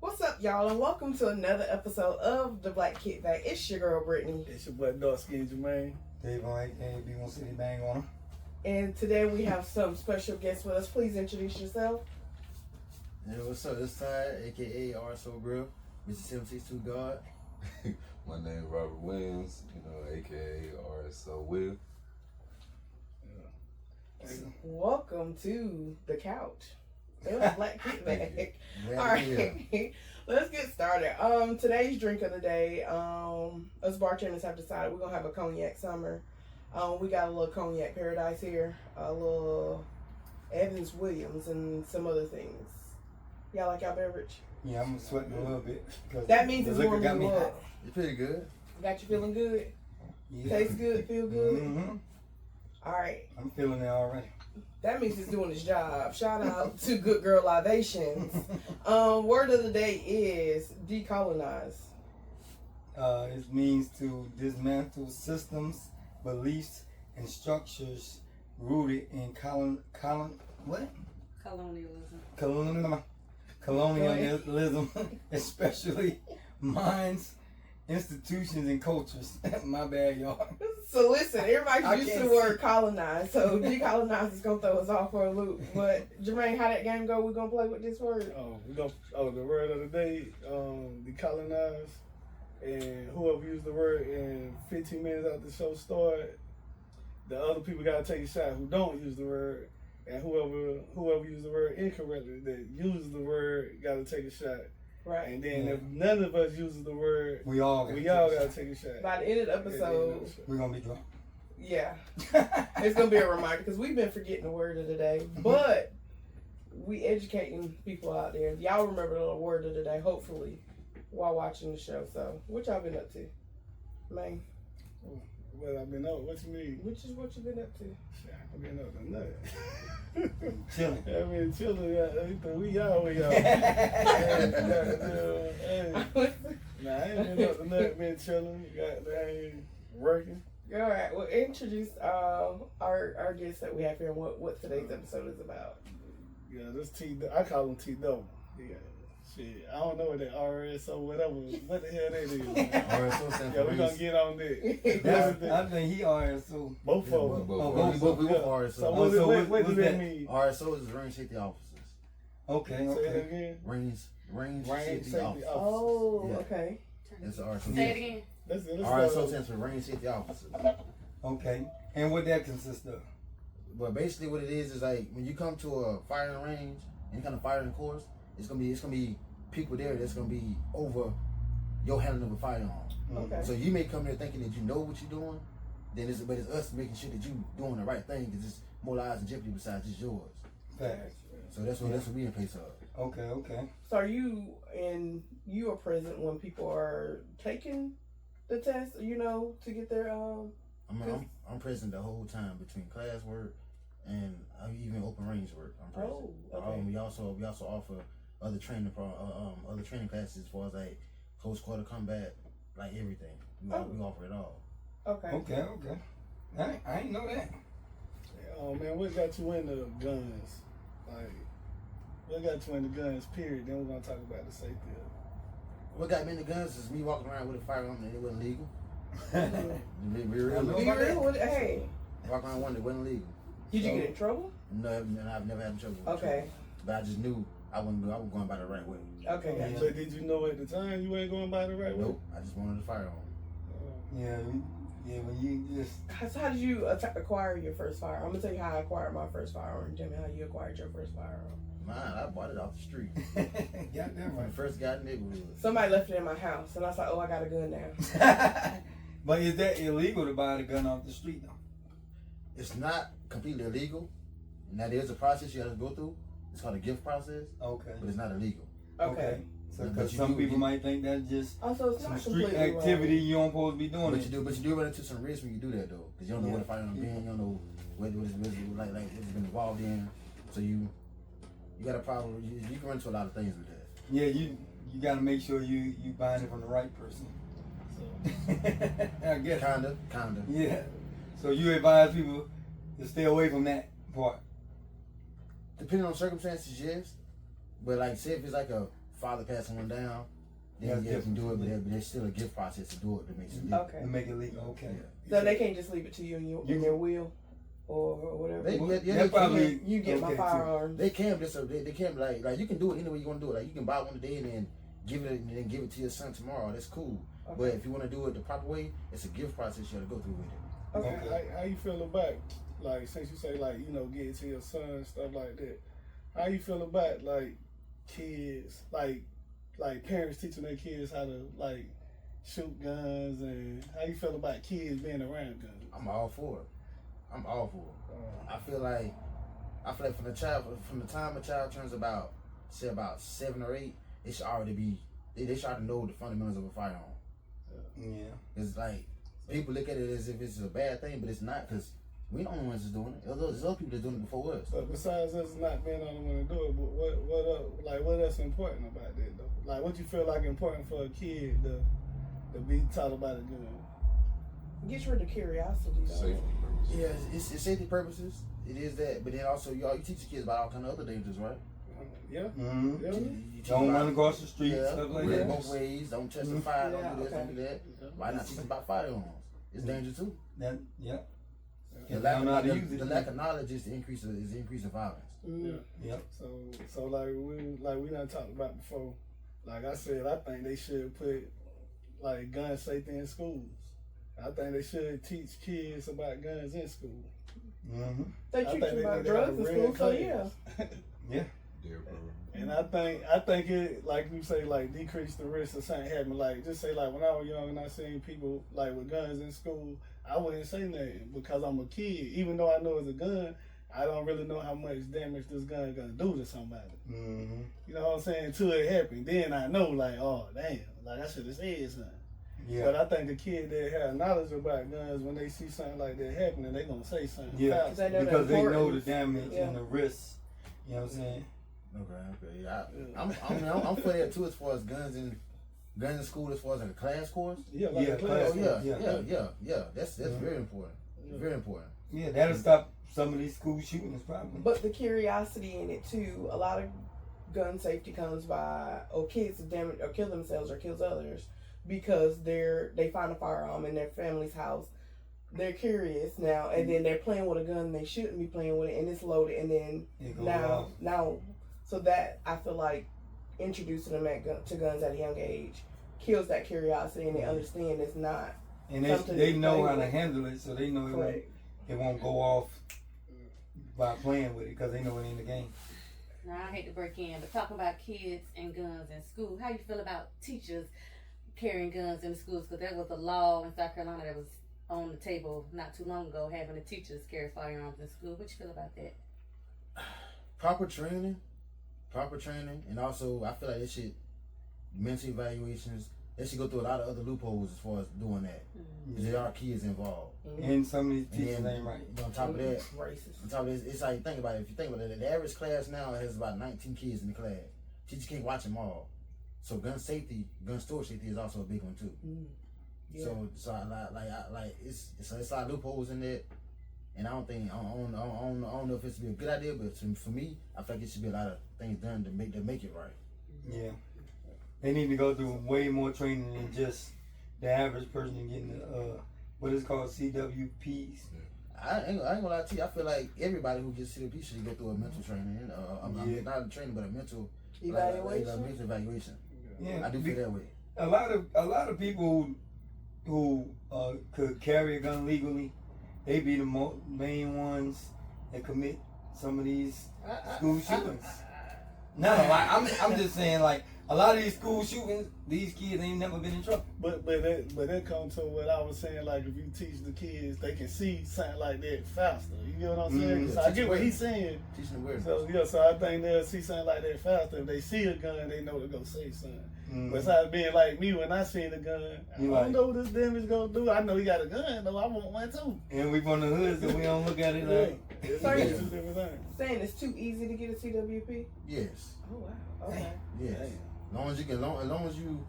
What's up, y'all, and welcome to another episode of The Black Kickback. It's your girl, Brittany. It's your boy, Dark Skin Jermaine. Dave on aka B1 City Bang on him. And today we have some special guests with us. Please introduce yourself. Hey, what's up? This side, aka RSO Grill, Mr. 762 God. My name is Robert Williams, aka RSO Will. Welcome to the couch. The Black Kickback. Glad All to be here. right, let's get started. Today's drink of the day. Us bartenders have decided we're gonna have a cognac summer. We got a little cognac paradise here, a little Evans Williams, and some other things. Y'all like y'all beverage? Yeah, I'm sweating a little bit. That means the it's liquor warming got me you hot. up. It's pretty good. Got you feeling good? Yeah. Tastes good? Feel good? Mm-hmm. All right. I'm feeling it already. That means it's doing its job. Shout out to Good Girl Libations. Word of the day is decolonize. It means to dismantle systems, beliefs, and structures rooted in colonialism, especially minds, institutions, and cultures. My bad, y'all. So listen, everybody's I used to can't the word colonize, so decolonize is gonna throw us off for a loop. But Jermaine, how that game go? We're gonna play with this word. The word of the day, decolonize. And whoever used the word in 15 minutes after the show started, the other people gotta take a shot who don't use the word. And whoever used the word incorrectly that uses the word gotta take a shot. Right. And then if none of us uses the word, We all gotta take a shot. By the end of the episode, We're gonna be drunk. yeah, it's gonna be a reminder because we've been forgetting the word of the day, but we educating people out there. Y'all remember the word of the day, hopefully, while watching the show. So, what y'all been up to, man? What I've been up? What you mean? Which is what you been up to? Shit, I've been up to nothing. Chilling. I mean, chilling. We always out. Nah, I ain't been up to nothing. Been chilling. Goddamn, working. All right. Well, introduce our guests that we have here and what today's episode is about. Yeah, this T. I call him T Double. Yeah. Shit, I don't know what that RS or whatever. What the hell that is? RSO stands Yeah, for we gonna race. get on that. I think he RSO. Both of them. Both. We both So RSO. what Oh, so do what's that that? mean? RSO is range safety officers. Okay, Say that okay. again. Range Range safety safety officers. Oh, Yeah. okay. That's the RSO. Say it again. Let's RSO stands for range safety officers. Okay. And what that consists of? But basically, what it is like when you come to a firing range, any kind of firing course, it's gonna be people there that's gonna be over your handling of a firearm. Okay. So you may come there thinking that you know what you're doing, but it's us making sure that you doing the right thing because it's more lives in jeopardy besides just yours. Facts. So that's what we in place of. Okay. So are you are present when people are taking the test, to get their I'm present the whole time between class work and even open range work. I'm present. Oh, okay. We also offer other training classes as far as like close quarter combat, like everything. We offer it all. Okay. I ain't know that. Oh man, what got you into guns? Like, what got you into guns? Period. Then we're gonna talk about the safety of it. What got me into guns is me walking around with a firearm and it wasn't legal. Be Be real. real with it. Hey, Walking around one that wasn't legal. did you get in trouble? No, I've never had trouble. With Okay. But I just knew I was going by the right way. Okay. Yeah. Gotcha. But did you know at the time you ain't going by the right way? Nope. I just wanted a firearm. Yeah, when you just So how did you acquire your first firearm? I'm gonna tell you how I acquired my first firearm. Tell me how you acquired your first firearm. Mine, I bought it off the street. got that When I right. first got in the neighborhood. Somebody left it in my house, and I was like, "Oh, I got a gun now." But is that illegal to buy the gun off the street though? It's not completely illegal. Now there's a process you have to go through. It's called a gift process, Okay. but it's not illegal. Okay. So But because you some do- people you- might think that's just Also, it's some not street completely activity wrong. you don't supposed to be doing. But you do run into some risk when you do that though, because you don't know Yeah. what the firearm been, you don't know what it's been involved in. So you got a problem. You can run into a lot of things with that. Yeah, you got to make sure you buying it from the right person. So I guess. Kinda. Yeah. So you advise people to stay away from that part. Depending on circumstances, yes. But like, say if it's like a father passing one down, then That's yeah, you can do it, different. but there's still a gift process to do it that makes it legal. Okay. To make it legal, okay. So they can't just leave it to you in your will or whatever. They probably You get my okay, too. firearms. They can, but they can't like you can do it any way you want to do it. Like you can buy one today and then give it to your son tomorrow. That's cool. Okay. But if you want to do it the proper way, it's a gift process you got to go through with it. Okay. How you feel about, like, since you say, like, you know, get it to your son and stuff like that, how you feel about, like, kids, like parents teaching their kids how to, like, shoot guns, and how you feel about kids being around guns? I'm all for it. I feel like from the time a child turns about 7 or 8, they should already be they should already know the fundamentals of a firearm. Yeah. It's like people look at it as if it's a bad thing, but it's not, because we the only ones that's doing it. There's other people that's doing it before us. But besides us not being the only one to do it, but what else important about that though? Like, what you feel like important for a kid to be taught about a gun? Get rid of curiosity though. Safety purposes. Yeah, it's safety purposes. It is that, but then also you teach the kids about all kind of other dangers, right? Yeah. Mm-hmm. Yeah. You teach Don't about- run across the street, Yeah, stuff like yeah, that. both ways. Don't touch the fire. Yeah, Don't do this. okay. Don't do that. Why not teach them about firearms? It's danger too. That, yeah. The If they lack, don't know how to of, use it. the lack of knowledge is the increase of violence. Yeah. Yep. So like we done talked about before. Like I said, I think they should put like gun safety in schools. I think they should teach kids about guns in school. Mm-hmm. They I teach think you about they got drugs a in real school, so class. yeah. Yeah. Dear program. And I think it, like you say, like decrease the risk of something happening. Like just say, like when I was young and I seen people like with guns in school, I wouldn't say nothing because I'm a kid. Even though I know it's a gun, I don't really know how much damage this gun gonna do to somebody. Mm-hmm. You know what I'm saying? Till it happened, then I know, like, oh damn, like I should have said something. Yeah. But I think the kid that have knowledge about guns, when they see something like that happening, they gonna say something. Yeah. fast. They know the Because they know the importance. damage Yeah. and the risks. You know what I'm saying? Okay. Yeah. I'm for that too, as far as guns in school, as far as like a class course. Yeah, like Yeah, a class. Oh Yeah. yeah. That's Yeah. very important. Very important. Yeah, that'll stop some of these school shootings probably. But the curiosity in it too, a lot of gun safety comes by kids damage or kill themselves or kills others because they find a firearm in their family's house. They're curious now, and then they're playing with a gun they shouldn't be playing with it, and it's loaded, and then It goes off. now, so that I feel like introducing them to guns at a young age kills that curiosity, and they understand it's not And something they to know play how to with. handle it, so they know correct. it won't go off by playing with it because they know it ain't the game. Now, I hate to break in, but talking about kids and guns in school, how you feel about teachers carrying guns in the schools? Because there was a law in South Carolina that was on the table not too long ago, having the teachers carry firearms in school. What you feel about that? Proper training, and also I feel like they should mental evaluations. They should go through a lot of other loopholes as far as doing that. Because there are kids involved. And some of these And teachers then, ain't right. On top of that, Racist. it's like think about it. If you think about it, the average class now has about 19 kids in the class. Teachers can't watch them all. So gun storage safety is also a big one too. Yeah. So it's a lot of loopholes in that, and I don't know if it's be a good idea, but for me, I feel like it should be a lot of things done to make it right. Yeah. They need to go through way more training than just the average person getting what is called CWPs. I ain't gonna lie to you. I feel like everybody who gets CWP should go through a mental training. Not a training, but a mental Evaluation. mental evaluation. Yeah. I do feel that way. A lot of people who could carry a gun legally, they be the main ones that commit some of these school shootings. No, like I'm just saying, like a lot of these school shootings, these kids ain't never been in trouble. But that comes to what I was saying. Like if you teach the kids, they can see something like that faster. You get what I'm saying? So I get what he's saying. Teaching the awareness. So I think they'll see something like that faster. If they see a gun, they know to go say something. Mm-hmm. Besides being like me, when I seen a gun, You I like- don't know what this damage gonna do. I know he got a gun though. I want one too. And we from the hood, so we don't look at it like. It's Sorry. two different things. Saying it's too easy to get a CWP. Yes. Oh wow. Okay. Yes. As long as you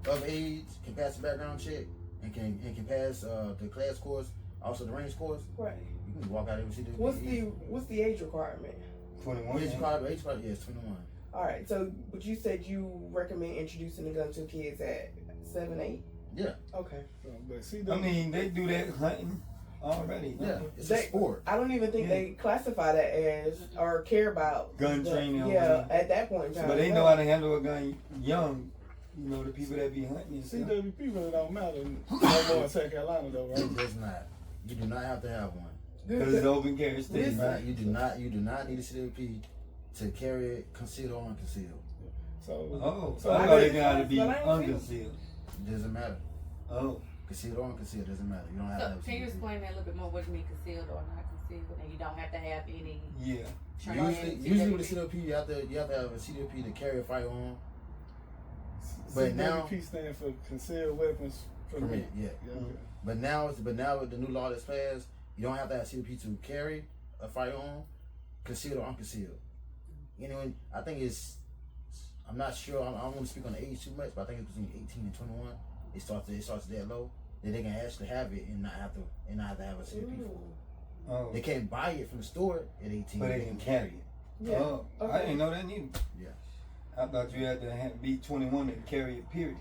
of age, can pass the background check, and can pass the class course, also the range course, Right. you can walk out there with CWP. What's the age requirement? 21. Age card, yes, 21. All right. So, but you said you recommend introducing the gun to kids at 7, 8. Yeah. Okay. But see, I mean, they do that hunting already. Yeah, it's They- a sport. I don't even think they classify that as or care about Gun training. Yeah, at that point in time. But they know how to handle a gun young. You know, the people that be hunting and stuff. CWP really don't matter no more in South Carolina though, right? It does not. You do not have to have one. Because it's open carry You state. do not need a CWP to carry it concealed or unconcealed. Oh, so I I thought think- it gotta be but I don't feel- unconcealed. It doesn't matter. Oh, Concealed or unconcealed doesn't matter. You don't have to So have a can you CWP. explain that a little bit more? What do you mean concealed or not concealed? And you don't have to have any yeah. training. Usually with a CWP, you have to have a CWP to carry a firearm. But now- CWP stands for concealed weapons Permit, yeah. Okay. But now with the new law that's passed, you don't have to have CWP to carry a firearm, concealed or unconcealed. Anyway, I think I'm not sure. I don't want to speak on the age too much, but I think it's between 18 and 21. It starts that low that they can actually have it and not have to have a CWP for it. Oh, They can't buy it from the store at 18. but they can carry it. Yeah. Oh, I Okay. didn't know that neither. Yeah. I thought you had to be 21 to carry it. Period.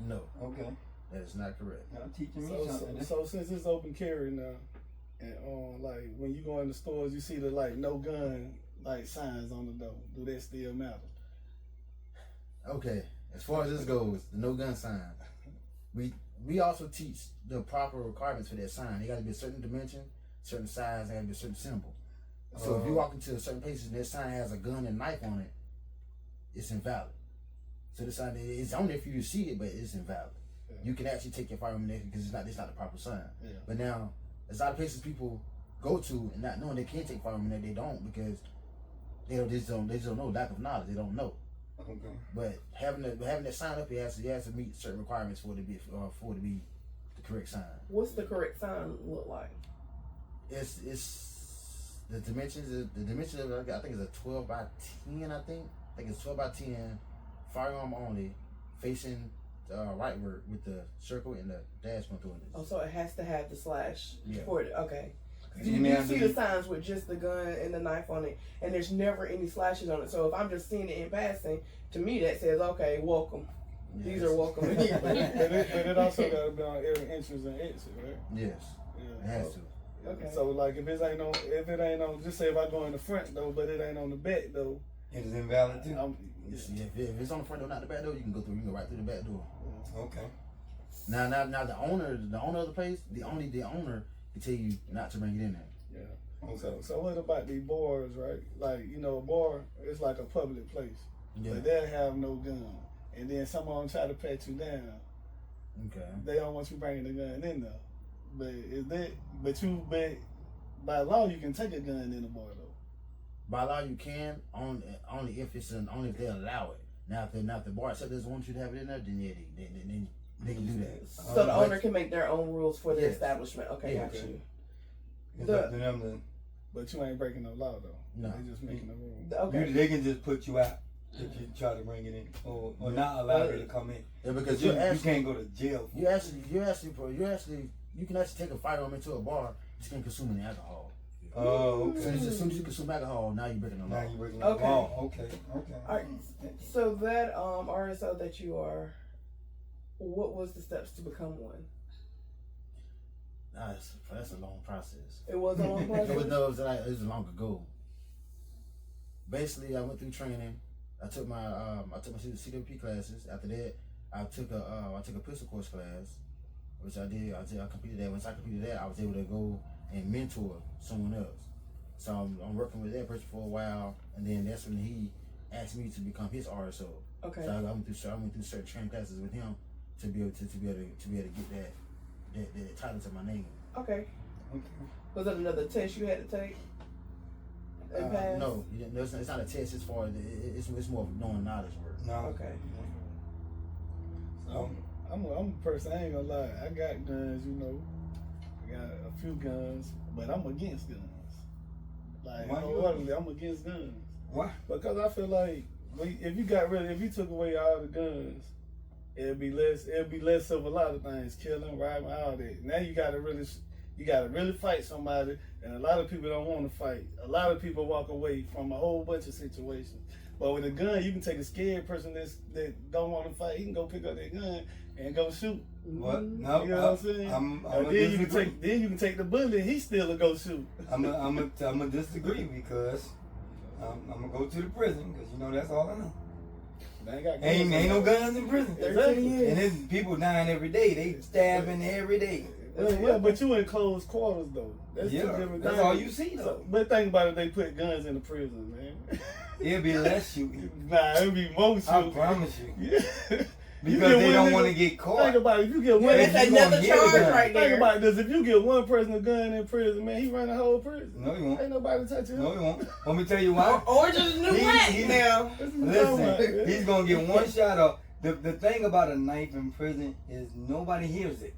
No, Okay, that is not correct. y'all teaching me So, something. so since it's open carry now, and like when you go in the stores, you see the like no gun like signs on the door. Do that still matter? Okay, as far as this goes, the no gun sign. We also teach the proper requirements for that sign. They got to be a certain dimension, certain size, and a certain symbol. So if you walk into certain places and that sign has a gun and knife on it, it's invalid. So the sign is on there for you to see it, but it's invalid. Yeah. You can actually take your firearm there because it's not the proper sign. Yeah. But now, there's a lot of places people go to and not knowing they can't take firearm there, they don't because they just don't know, lack of knowledge. They don't know. Okay. But having that sign up, it has to meet certain requirements for it to be the correct sign. What's the correct sign look like? It's the dimensions. The dimensions of it, I think it's a 12 by 10. I think it's 12 by 10, firearm only, facing rightward with the circle and the dash point through it. Oh, so it has to have the slash Yeah. for it. Okay. And You they have see to the signs with just the gun and the knife on it, and there's never any slashes on it. So if I'm just seeing it in passing, to me that says, okay, welcome. Yeah, These are welcome. but it also got to be on every entrance and exit, right? Yes, Yeah. it has to. Okay. So like if it ain't on, just say if I go in the front though, but it ain't on the back though, It is invalid too. If it's on the front door, not the back door, you can go through. You can go right through the back door. Okay. Now the owner of the place, the owner can tell you not to bring it in there. yeah. Okay. So what about these bars, right? Like a bar is like a public place, Yeah. but they'll have no gun, and then someone try to pat you down. Okay. They don't want you bringing the gun in there. But by law you can take a gun in the bar though. By law, you can only if they allow it. Now, if the bar itself doesn't want you to have it in there, then yeah, they can do that. So the owner can make their own rules for the Yes. establishment. Okay, Yeah. got you. It's The- up to them to. But you ain't breaking no law though. No. They just making a rule. Okay. They can just put you out if you try to bring it in, or not allow you to come in. Yeah, because You you can't go to jail. For you can actually take a firearm into a bar. You just can't consume any alcohol. Oh, So okay. as soon as you consume alcohol, now you're breaking the law. Now you breaking Okay. the law. Okay. Okay. All right. So that RSO that you are, what was the steps to become one? Nah, that's a long process. It was a long It process. was long ago. Basically, I went through training. I took my CWP classes. After that, I took a pistol course class, which I did. I completed that. Once I completed that, I was able to go and mentor someone else. So I'm working with that person for a while, and then that's when he asked me to become his RSO. Okay. So I went through certain training classes with him to be able to get that title to my name. Okay. Okay. Was it another test you had to take? And pass? No, you didn't, it's not a test as far as it's more of knowing knowledge work. No. Okay. So, I'm a person, I ain't gonna lie. I got guns, I got a few guns, but I'm against guns. Like, Why you wholeheartedly, I'm against guns. why? Because I feel like if you took away all the guns, it'd be less of a lot of things, killing, robbing, all that. Now you gotta really fight somebody, and a lot of people don't want to fight. A lot of people walk away from a whole bunch of situations But with a gun, you can take a scared person that don't want to fight. He can go pick up that gun and go shoot. What? No, You know what I'm saying? I'm Then you can take the bullet. And he still will go shoot. I'm a disagree because I'm gonna go to the prison because you know that's all I know. Ain't no guns in prison. Exactly. And then people dying every day. They stabbing every day. Yeah, but you in close quarters though. That's two different that's things. all you see though. So, but think about it, they put guns in the prison, man. It'll be less shooting. Nah, it'll be more shooting. I promise you. Yeah. Because they don't want to get caught. Think about it, if you get one, that's another charge right there. Think about this, if you get one person a gun in prison, man, he run the whole prison. No, he won't. Ain't nobody touch him. No, he won't. Let me tell you why. Orange is the new black now. Listen, he's gonna get one shot off. The thing about a knife in prison is nobody hears it.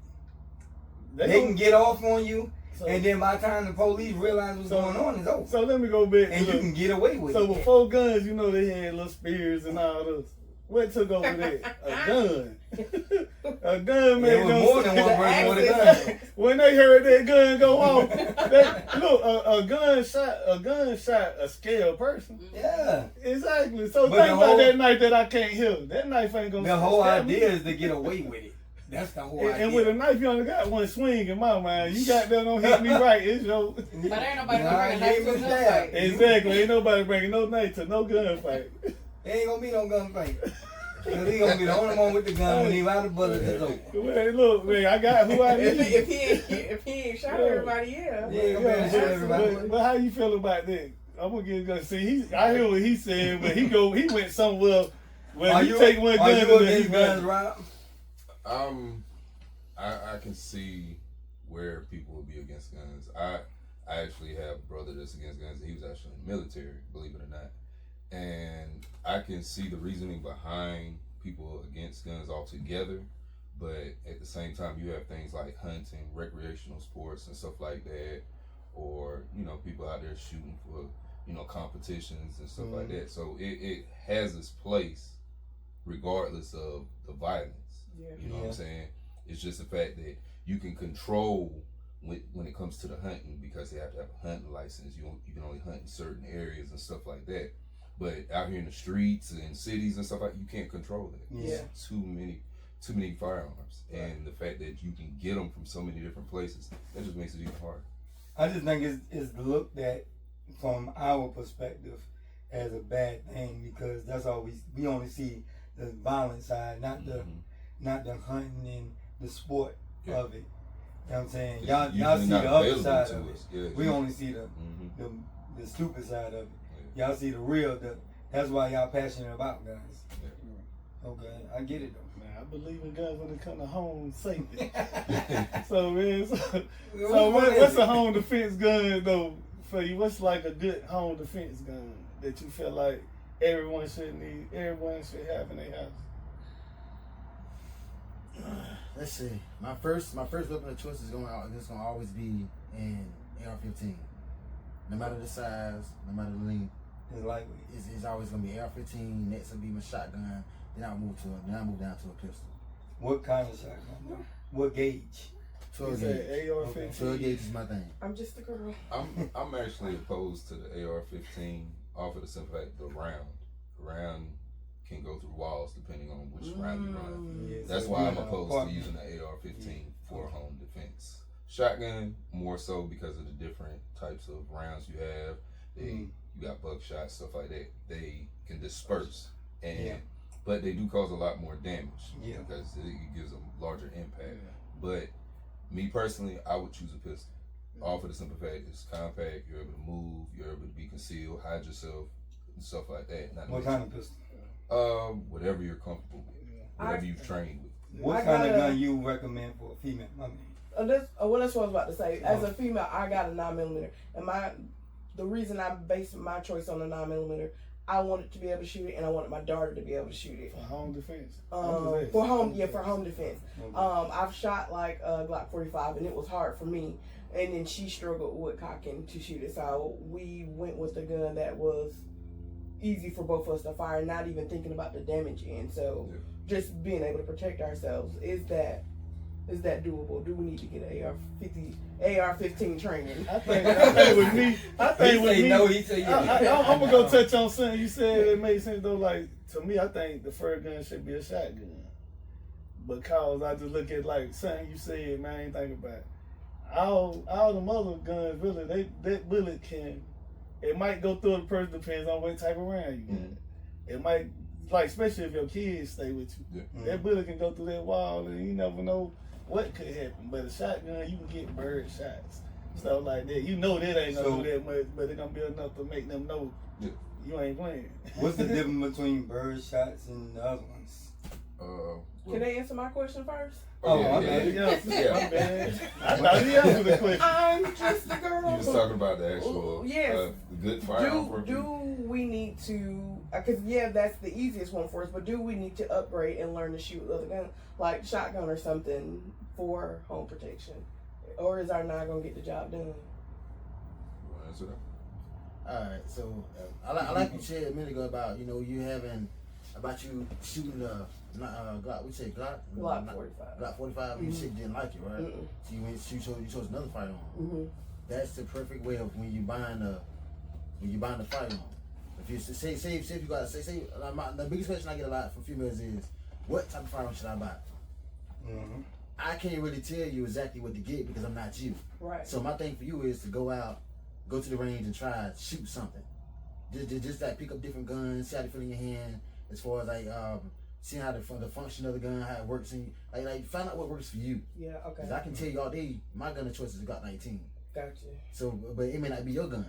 They can get off on you, and then by the time the police realize what's going on, it's over. So let me go back. And you can get away with it. So before guns, you know they had little spears and all this. What took over that? A gun. A gun made was more than one person with a gun. When they heard that gun go off, a gun shot a scared person. Yeah. Exactly. So But think about that knife that I can't hear. That knife ain't gonna. The whole stab me. idea is to get away with it. That's the whole idea. And with a knife, you only got one swing in my mind. You got that don't hit me right. It's your. But ain't nobody gonna bring a knife to a gunfight. Exactly. Ain't nobody bringing no knife to no gunfight. There ain't gonna be no gunfight. Cause he gonna be the only one with the gun when he out the bullet is over. Hey, look, man, I got who I need. if he ain't shot everybody, Yeah, shoot everybody. But how you feel about that? I'm gonna get a gun. See, I hear what he said, but he went somewhere where you take one gun you and then he against guns, Rob? I can see where people will be against guns. I actually have a brother that's against guns. He was actually in the military, believe it or not. And I can see the reasoning behind people against guns altogether, but at the same time, you have things like hunting, recreational sports, and stuff like that, or people out there shooting for competitions and stuff like that. So it has its place, regardless of the violence. Yeah. You know what I'm saying? It's just the fact that you can control when it comes to the hunting because they have to have a hunting license. You can only hunt in certain areas and stuff like that. But out here in the streets and cities and stuff like that, you can't control that. Yeah. It's too many firearms, and the fact that you can get them from so many different places, that just makes it even harder. I just think it's looked at from our perspective as a bad thing because that's all we only see the violent side, not the hunting and the sport of it. You know what I'm saying? Y'all see the other side of it. Yeah, we only see the stupid side of it. Y'all see the real. That's why y'all passionate about guns. Yeah. Okay, I get it though. Man, I believe in guns when it comes to home safety. So man, what's a home defense gun though for you? What's like a good home defense gun that you feel like everyone should have in their house? Let's see. My first weapon of choice is gonna always be an AR-15. No matter the size, no matter the length, it's always gonna be AR-15. Next will be my shotgun. Then I'll move down to a pistol. What kind of shotgun? What gauge? 12 gauge. AR-15. 12 gauge is my thing. I'm just a girl. I'm actually opposed to the AR-15 off of the simple fact the round can go through walls depending on which round you run. Yeah, That's why I'm opposed to using the AR-15 for home defense. Shotgun more so because of the different types of rounds you have. You got buckshot, stuff like that. They can disperse, but they do cause a lot more damage because it gives a larger impact. But me personally, I would choose a pistol. All for the simple fact it's compact. You're able to move. You're able to be concealed, hide yourself, and stuff like that. What kind of pistol? Whatever you're comfortable with, whatever you've trained with. What kind of gun you recommend for a female? That's what I was about to say. As a female, I got a 9mm, and the reason I based my choice on a 9mm, I wanted to be able to shoot it, and I wanted my daughter to be able to shoot it. For home defense. For home defense. Okay. I've shot like a Glock 45, and it was hard for me. And then she struggled with cocking to shoot it, so we went with a gun that was easy for both of us to fire, not even thinking about the damage end. So just being able to protect ourselves is Is that doable? Do we need to get AR-15 training? I think with me, He say yeah. I'm gonna go touch on something you said that made sense though. Like to me, I think the first gun should be a shotgun. Because I just look at like something you said, man, I ain't thinking about it. All them other guns, really, that bullet it might go through the person, depends on what type of round you get. It might, like, especially if your kids stay with you. Yeah. That bullet can go through that wall and you never know what could happen. But a shotgun, you can get bird shots, stuff like that. You know that ain't gonna do that much, but it's gonna be enough to make them know you ain't playing. What's the difference between bird shots and the other ones? Can they answer my question first? Oh, My bad. I thought he answered the question. I'm just a girl. You was talking about the actual Yes. the good firearm. Do we need to? Because that's the easiest one for us. But do we need to upgrade and learn to shoot with other guns, like shotgun or something, for home protection, or is our not gonna get the job done? You wanna answer that? All right, so I like you said a minute ago about you shooting the Glock. We said Glock. Glock 45. Glock 45. You said you didn't like it, right? So you chose another firearm. That's the perfect way of when you buying the firearm. If you say if you got the biggest question I get a lot from females is, what type of firearm should I buy? I can't really tell you exactly what to get because I'm not you. Right. So my thing for you is to go to the range and try to shoot something. Just like pick up different guns, see how they feel in your hand, as far as like seeing how the function of the gun, how it works, and like find out what works for you. Yeah. Okay. Cause I can tell you all day, my gun of choice is a Glock 19. Gotcha. So, but it may not be your gun.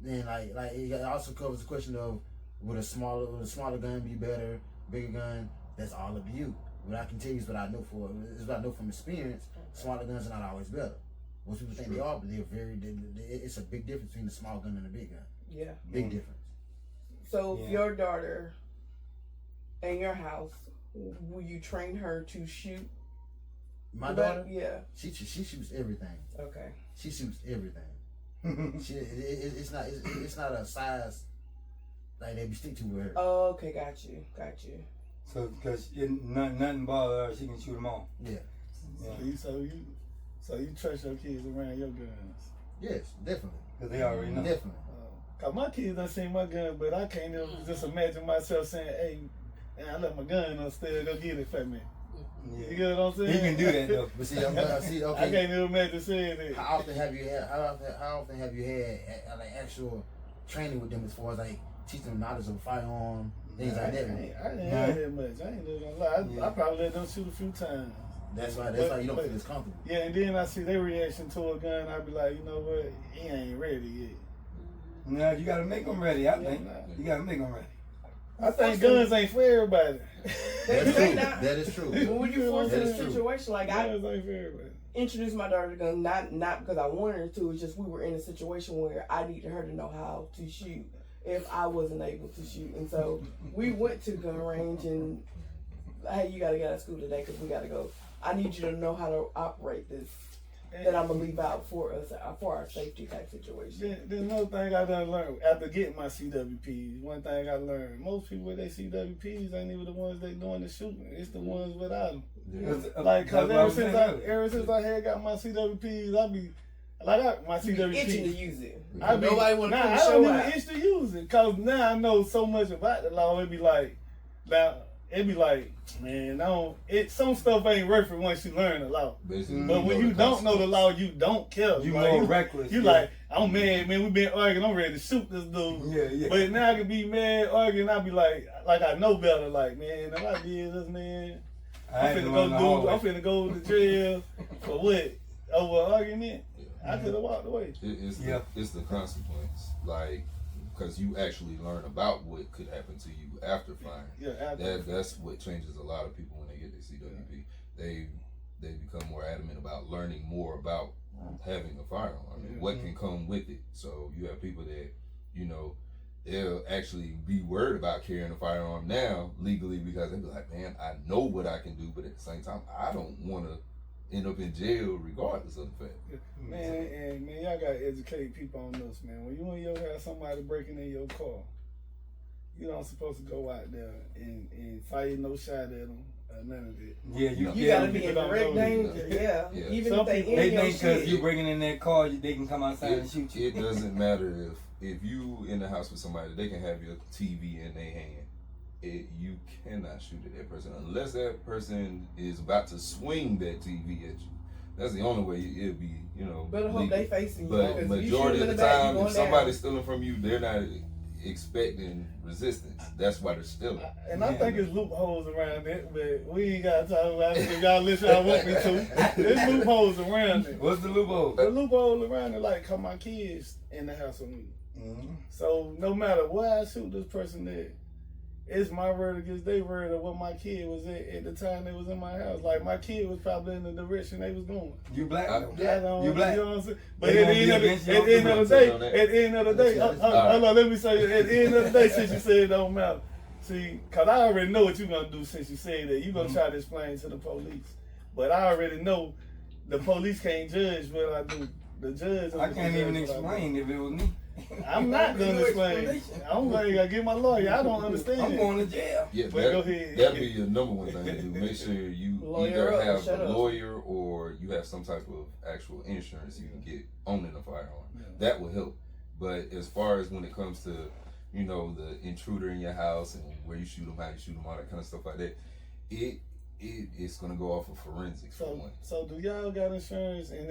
Then like it also covers the question of would a smaller gun be better, bigger gun? That's all up to you. What I can tell you is what I know from experience. Smaller guns are not always better. Most people think they are, but it's a big difference between the small gun and the big gun. Yeah. Big difference. So if your daughter in your house, will you train her to shoot? My daughter? Yeah. She shoots everything. Okay. She shoots everything. It's not a size like they be stick to with her. Oh, okay, got you. So, because nothing bother her, she can shoot them all. Yeah. So you trust your kids around your guns? Yes, definitely. Because they already know. Definitely. Cause my kids done seen my gun, but I can't even just imagine myself saying, "Hey, man, I left my gun upstairs. Go get it for me." Yeah. You get what I'm saying? He can do that though. But see, okay. I can't even imagine saying that. How often have you had like actual training with them as far as like teaching them knowledge of a firearm, things like that? I didn't have that much. I ain't even gonna lie. I probably let them shoot a few times. That's why you don't feel as comfortable. Yeah, and then I see their reaction to a gun. I be like, you know what? He ain't ready yet. No, you gotta make them ready. I think you gotta make them ready. I think guns ain't for everybody. That is true. When you force in a situation like guns ain't for everybody. Introduced my daughter to guns, not because I wanted her to. It's just we were in a situation where I needed her to know how to shoot if I wasn't able to shoot, and so we went to gun range and hey, you gotta get out of school today because we gotta go. I need you to know how to operate this. That I'm gonna leave out for us for our safety type situation. There's another thing I done learned after getting my CWPs. One thing I learned: most people with their CWPs ain't even the ones they doing the shooting. It's the ones without them. Yeah. Like, cause ever since I had got my CWPs, I be like my CWPs. Itching to use it. Nobody want to show I don't out. even itch to use it, cause now I know so much about the law. It be like, man, some stuff ain't worth it once you learn the law. Basically, but when you don't know the law, you don't care. You more reckless. You like, I'm mad, man. We been arguing. I'm ready to shoot this dude. Yeah. But now I can be mad arguing. I be like I know better. Like, man, if I did this, man, I'm finna go to jail for what? Over argument? I could have walked away. It's the consequence, like, because you actually learn about what could happen to you after firing. Yeah, that's what changes a lot of people when they get their CWP. They become more adamant about learning more about having a firearm and what can come with it. So you have people that, they'll actually be worried about carrying a firearm now legally because they be like, man, I know what I can do, but at the same time, I don't want to end up in jail regardless of the fact. Man, y'all gotta educate people on this, man. When you in your house, somebody breaking in your car, you don't supposed to go out there and fire no shot at them None of that. Yeah, You gotta be in people don't direct know danger. Yeah. Yeah. Even Some if they people- in They your think because shit. you bringing in that car, they can come outside and shoot you. It doesn't matter if you in the house with somebody, they can have your TV in their hand. You cannot shoot at that person unless that person is about to swing that TV at you. That's the only way it'll be, Better hope legal. they facing you. But because if you majority shoot of in the back, you time, going if somebody's down. stealing from you, they're not expecting resistance. That's why they're stealing. And I think it's loopholes around it, but we ain't got to talk about it. If y'all listen, I want me to. There's loopholes around it. What's the loophole? The loophole around it, like, cause my kids in the house with me. Mm-hmm. So no matter where I shoot this person at, it's my word against their word of what my kid was at the time they was in my house. Like my kid was probably in the direction they was going. You black? I don't, You black? You know what I'm saying? But They at the gonna end be of against the you at the end of the on day, that. at the end of the day, hold on, let me say, at the end of the day, since you said it don't matter. See, cause I already know what you're gonna do since you said that. You gonna try to explain to the police, but I already know the police can't judge what I do. The judge. I can't even judge what I do. explain if it was me. I'm not gonna No explain. explanation. I'm like, I get my lawyer. I don't understand. I'm going to jail. Yeah, But go ahead. that'd be your number one thing to do. Make sure you Lawyer up either and have shut a up. lawyer or you have some type of actual insurance you can get owning a firearm. Yeah. That will help. But as far as when it comes to, the intruder in your house and where you shoot them, how you shoot them, all that kind of stuff like that, it's gonna go off of forensics for one. So do y'all got insurance and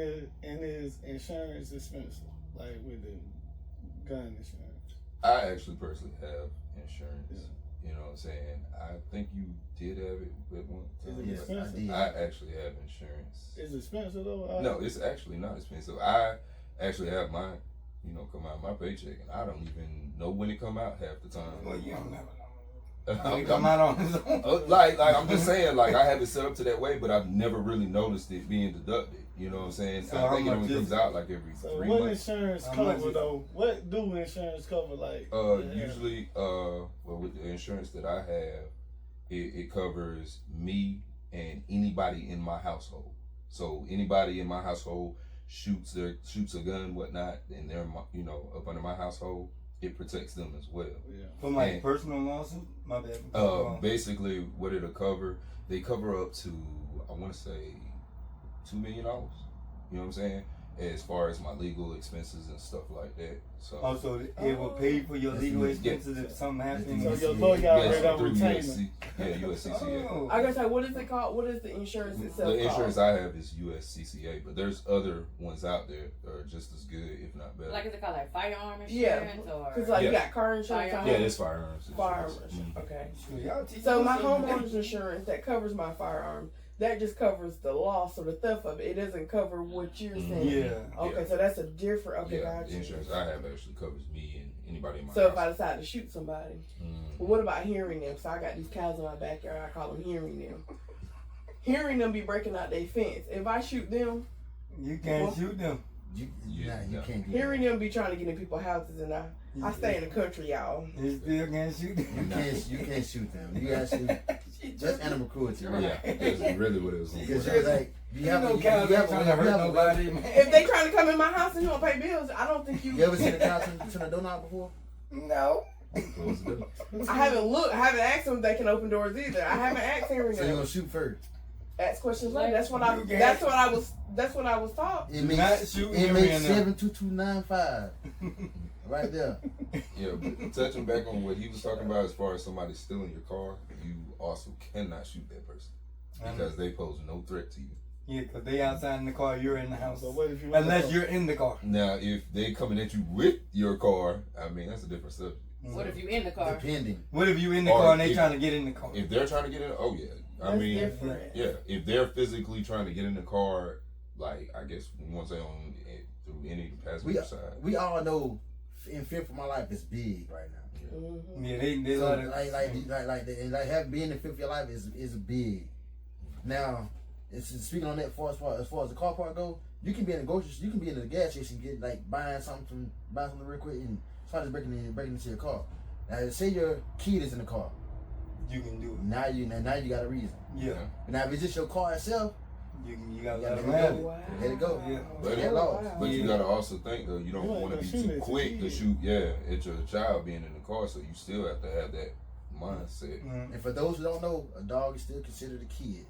is insurance expensive? Like with the gun insurance? I actually personally have insurance. Yeah. You know what I'm saying? I think you did have it at one Is time. it Yes, but I expensive? did. I actually have insurance. Is it expensive though? No, it's actually not expensive. I actually have mine, come out of my paycheck, and I don't even know when it come out half the time. Well, you don't never know. I'm, They come out on his own. like I'm just saying, like I have it set up to that way, but I've never really noticed it being deducted. You know what I'm saying? So I how think it much only is comes it? out like every So 3 what months. insurance How much cover is- though? What do insurance cover like? Usually, with the insurance that I have, it covers me and anybody in my household. So anybody in my household shoots a gun, whatnot, and they're up under my household, it protects them as well. Yeah. From like And- personal lawsuit? My bad. Basically, what it'll cover, they cover up to, I want to say, $2 million. You know what I'm saying? As far as my legal expenses and stuff like that. So. Also, it will pay for your That's legal the- expenses if something happens. So Yes, your yeah. lawyer already Yes, on through retainer. USC, USCCA. Oh. I gotta say, what is it called? What is the insurance itself The insurance called? I have is USCCA, but there's other ones out there that are just as good, if not better. Like, is it called like firearm Yeah, insurance or? Cause like you Yeah. got car insurance. Firearm. Yeah, it's firearms. Firearms. Mhm. Okay. Sure, y'all teach So me my something. homeowner's insurance that covers my firearm, that just covers the loss or the theft of it. It doesn't cover what you're saying. Yeah. Okay, Yeah. so that's a different. Okay, Yeah, gotcha. the insurance I have actually covers me and anybody in my So if house. I decide to shoot somebody, Mhm. well, what about hearing them? So I got these cows in my backyard. I call them hearing them. Hearing them be breaking out their fence. If I shoot them, You can't Well- shoot them. You Yeah. can't do hearing them be trying to get in people's houses, and I stay in the country, y'all. You still can't shoot them. that. You can't shoot them. You actually that's animal cruelty, right? Yeah, that's really what it was. Because you're like you have no you cows have ain't trying to hurt nobody, man. If they trying to come in my house and you don't pay bills, I don't think You ever seen a cow turn a doorknob before? No. Close the door. I haven't looked. I haven't asked them if they can open doors either. I haven't asked hearing So you're them. gonna shoot first. Ask questions later. That's what I. You can't- That's what I was taught. It Not makes shooting it your makes man now. 72295 right there. Yeah, but touching back on what he was talking about as far as somebody stealing your car, you also cannot shoot that person because they pose no threat to you. Yeah, because they outside in the car, you're in the house. So what if you Unless you're in the car. Now, if they coming at you with your car, I mean that's a different subject. What if you in the car? Depending. What if you in the Or car and they if- trying to get in the car? If they're trying to get in, oh yeah, I That's mean, different. yeah, if they're physically trying to get in the car, like I guess we want to say on through any passenger side. We all know in Fear for My Life is big right now. Mm-hmm. Yeah, they So let it. having the Fear for Your Life is big. Now, it's speaking on that as far as the car part go, you can be in the grocery, you can be in the gas station, get like buying something real quick, and somebody's breaking into your car. Now, say your kid is in the car. You can do it. Now you got a reason. Yeah. Now, if it's just your car itself, You gotta Yeah, let them let it have go. it. Wow. Let it go. Yeah. But, Yeah, laws. but you gotta also think though, you don't You ain't want to gonna be shoot too at your quick to kid. shoot. Yeah, at your child being in the car, so you still have to have that mindset. Mm. And for those who don't know, a dog is still considered a kid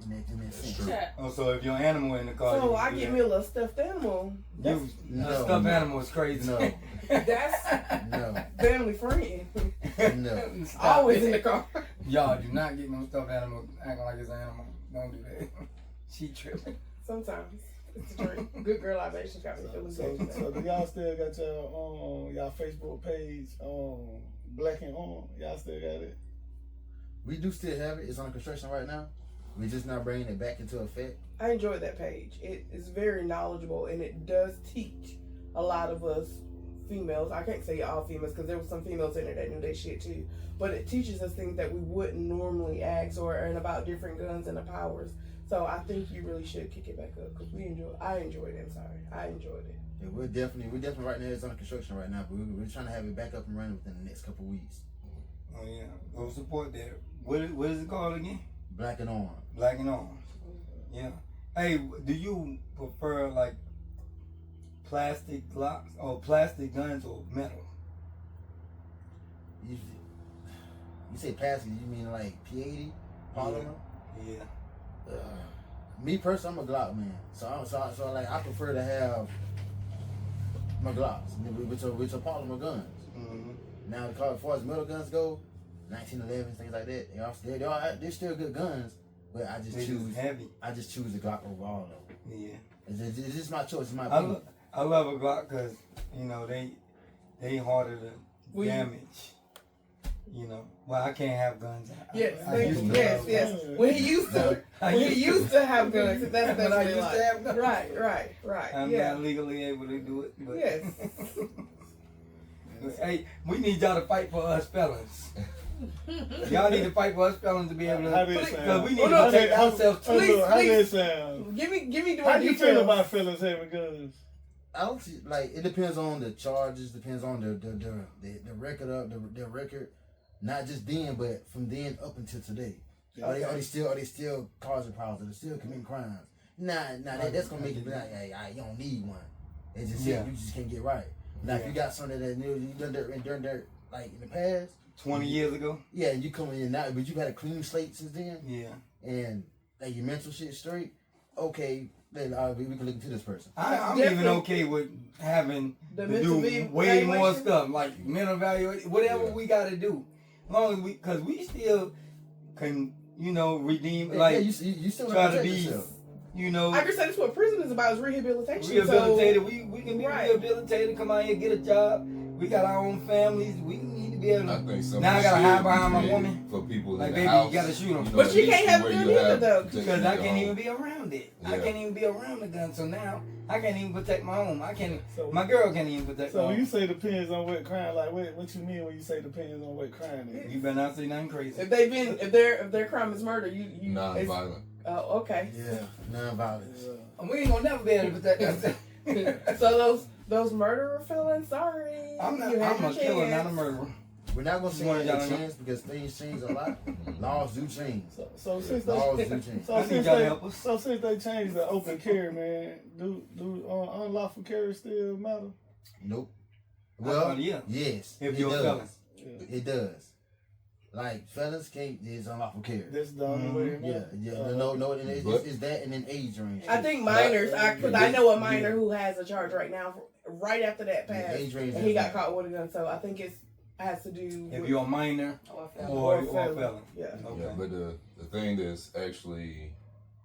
in that That's sense. true. Yeah. Oh, so if your animal in the car, So you I do get that. me a little stuffed animal. That's, You, No. a stuffed animal is crazy. No, that's no, family friend. no. Stop Always it. in the car. Y'all do not get no stuffed animal acting like it's an animal. Don't do that. She tripping. Sometimes. It's a drink. Good girl libations got me feeling So good. do y'all still got y'all Facebook page Black and On? Y'all still got it? We do still have it. It's on construction right now. We're just not bringing it back into effect. I enjoyed that page. It is very knowledgeable and it does teach a lot of us females. I can't say all females because there were some females in there that knew their shit too. But it teaches us things that we wouldn't normally ask and about different guns and the powers. So I think you really should kick it back up because I enjoyed it. I'm sorry. I enjoyed it. Yeah, we're definitely right now. It's under construction right now, but we're trying to have it back up and running within the next couple of weeks. Oh yeah, go support that. What is it called again? Black and On. Black and On. Yeah. Hey, do you prefer like plastic locks or plastic guns or metal? You say plastic? You mean like P80 polymer? Yeah. Me personally, I'm a Glock man, so like I prefer to have my Glocks, which are polymer guns. Mm-hmm. Now, as far as metal guns go, 1911s, things like that, they're still good guns, but I just They choose just heavy. I just choose the Glock over all of them. Yeah. It's just my choice. It's my I, opinion. I love a Glock because they harder to Well, damage. You know, well, I can't have guns. Yes, I thank used you. to Yes, have yes. guns. When he used to, I when he used to have guns, that's When I what he used to like. have guns. Right. I'm Yeah. not legally able to do it. But Yes. Hey, we need y'all to fight for us felons. Y'all need to fight for us felons to be able How to, did it because sound? we need Oh, to no, protect ourselves too. Please, How did it please. sound? Give me the How you feel details. about fellas having guns? I don't see, like, it depends on the charges, depends on the record of their record, not just then, but from then up until today. Are they still causing problems? Are they still committing crimes? That's gonna make it be like, hey, you don't need one. It's just you just can't get right. Now if you got something that you done dirt like in the past, 20 years ago. yeah, and you coming in now, but you had a clean slate since then, Yeah. and like your mental shit straight. Okay, then we can look into this person. I'm Definitely. even okay with having The to mental do way more evaluation? stuff, like mental evaluation, whatever we got to do. As long as because we still can, redeem, like, you still try to protect be, yourself. I understand that's what prison is about, is rehabilitation. rehabilitated. So, We can be Right. rehabilitated, come out here, get a job. We got our own families. We need to be able I to. think some Now I of gotta the hide shit behind my be woman. for people Like, in baby, the you house. gotta shoot 'em. But she at can't least have where a gun you either, have though. protection Because in I your can't home. even be around it. I Yeah. can't even be around the gun. So now I can't even protect my home. I can't. So- My girl can't even protect So my when you home. say depends on what crime, like what you mean when you say depends on what crime is? You better not say nothing crazy. if their crime is murder, you it's- Non-violent. Oh, okay. Yeah, non-violence. We ain't gonna never be able to protect ourselves. So those murderer felons, sorry. I'm You had a your killer, chance. not a murderer. We're not gonna say Wanted y'all it to know. change because things change a lot. Laws do change. So since Laws they do change. so I need since y'all to they help us. so since they changed the open carry, man, do unlawful carry still matter? Nope. I Well, thought, yeah. yes, If it you're a does. felon. Yeah. It does. Like felons can't is unlawful carry. That's the only way. Yeah. now? No. It's, But- it's that and then age range. I think minors, because But I know a this- minor who has a charge right now, right after that The passed, age range and he is- got caught with a gun. So I think it has to do If with you're a minor Or or a felon. felon. Yeah. Okay. Yeah, but the thing that's actually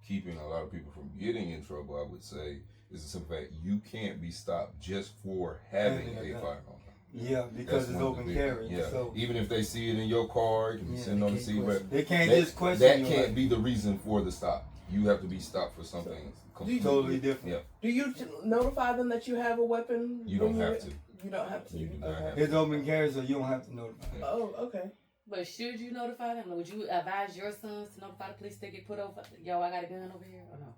keeping a lot of people from getting in trouble, I would say, is the simple fact you can't be stopped just for having Having a a gun. firearm. Yeah, because That's it's one of the open big- carry. Yeah, So even if they see it in your car, it can be Yeah, sitting they on the can't seat. question. But they can't that, just question that you. can't like, be the reason for the stop. You have to be stopped for something completely totally different. Yeah, Do you notify them that you have a weapon? you when don't you're- have to. You don't have to. You do not Okay. have It's open carry, so you don't have to notify. Oh, okay. But should you notify them? Would you advise your sons to notify the police they get put over? Yo, I got a gun over here, or no?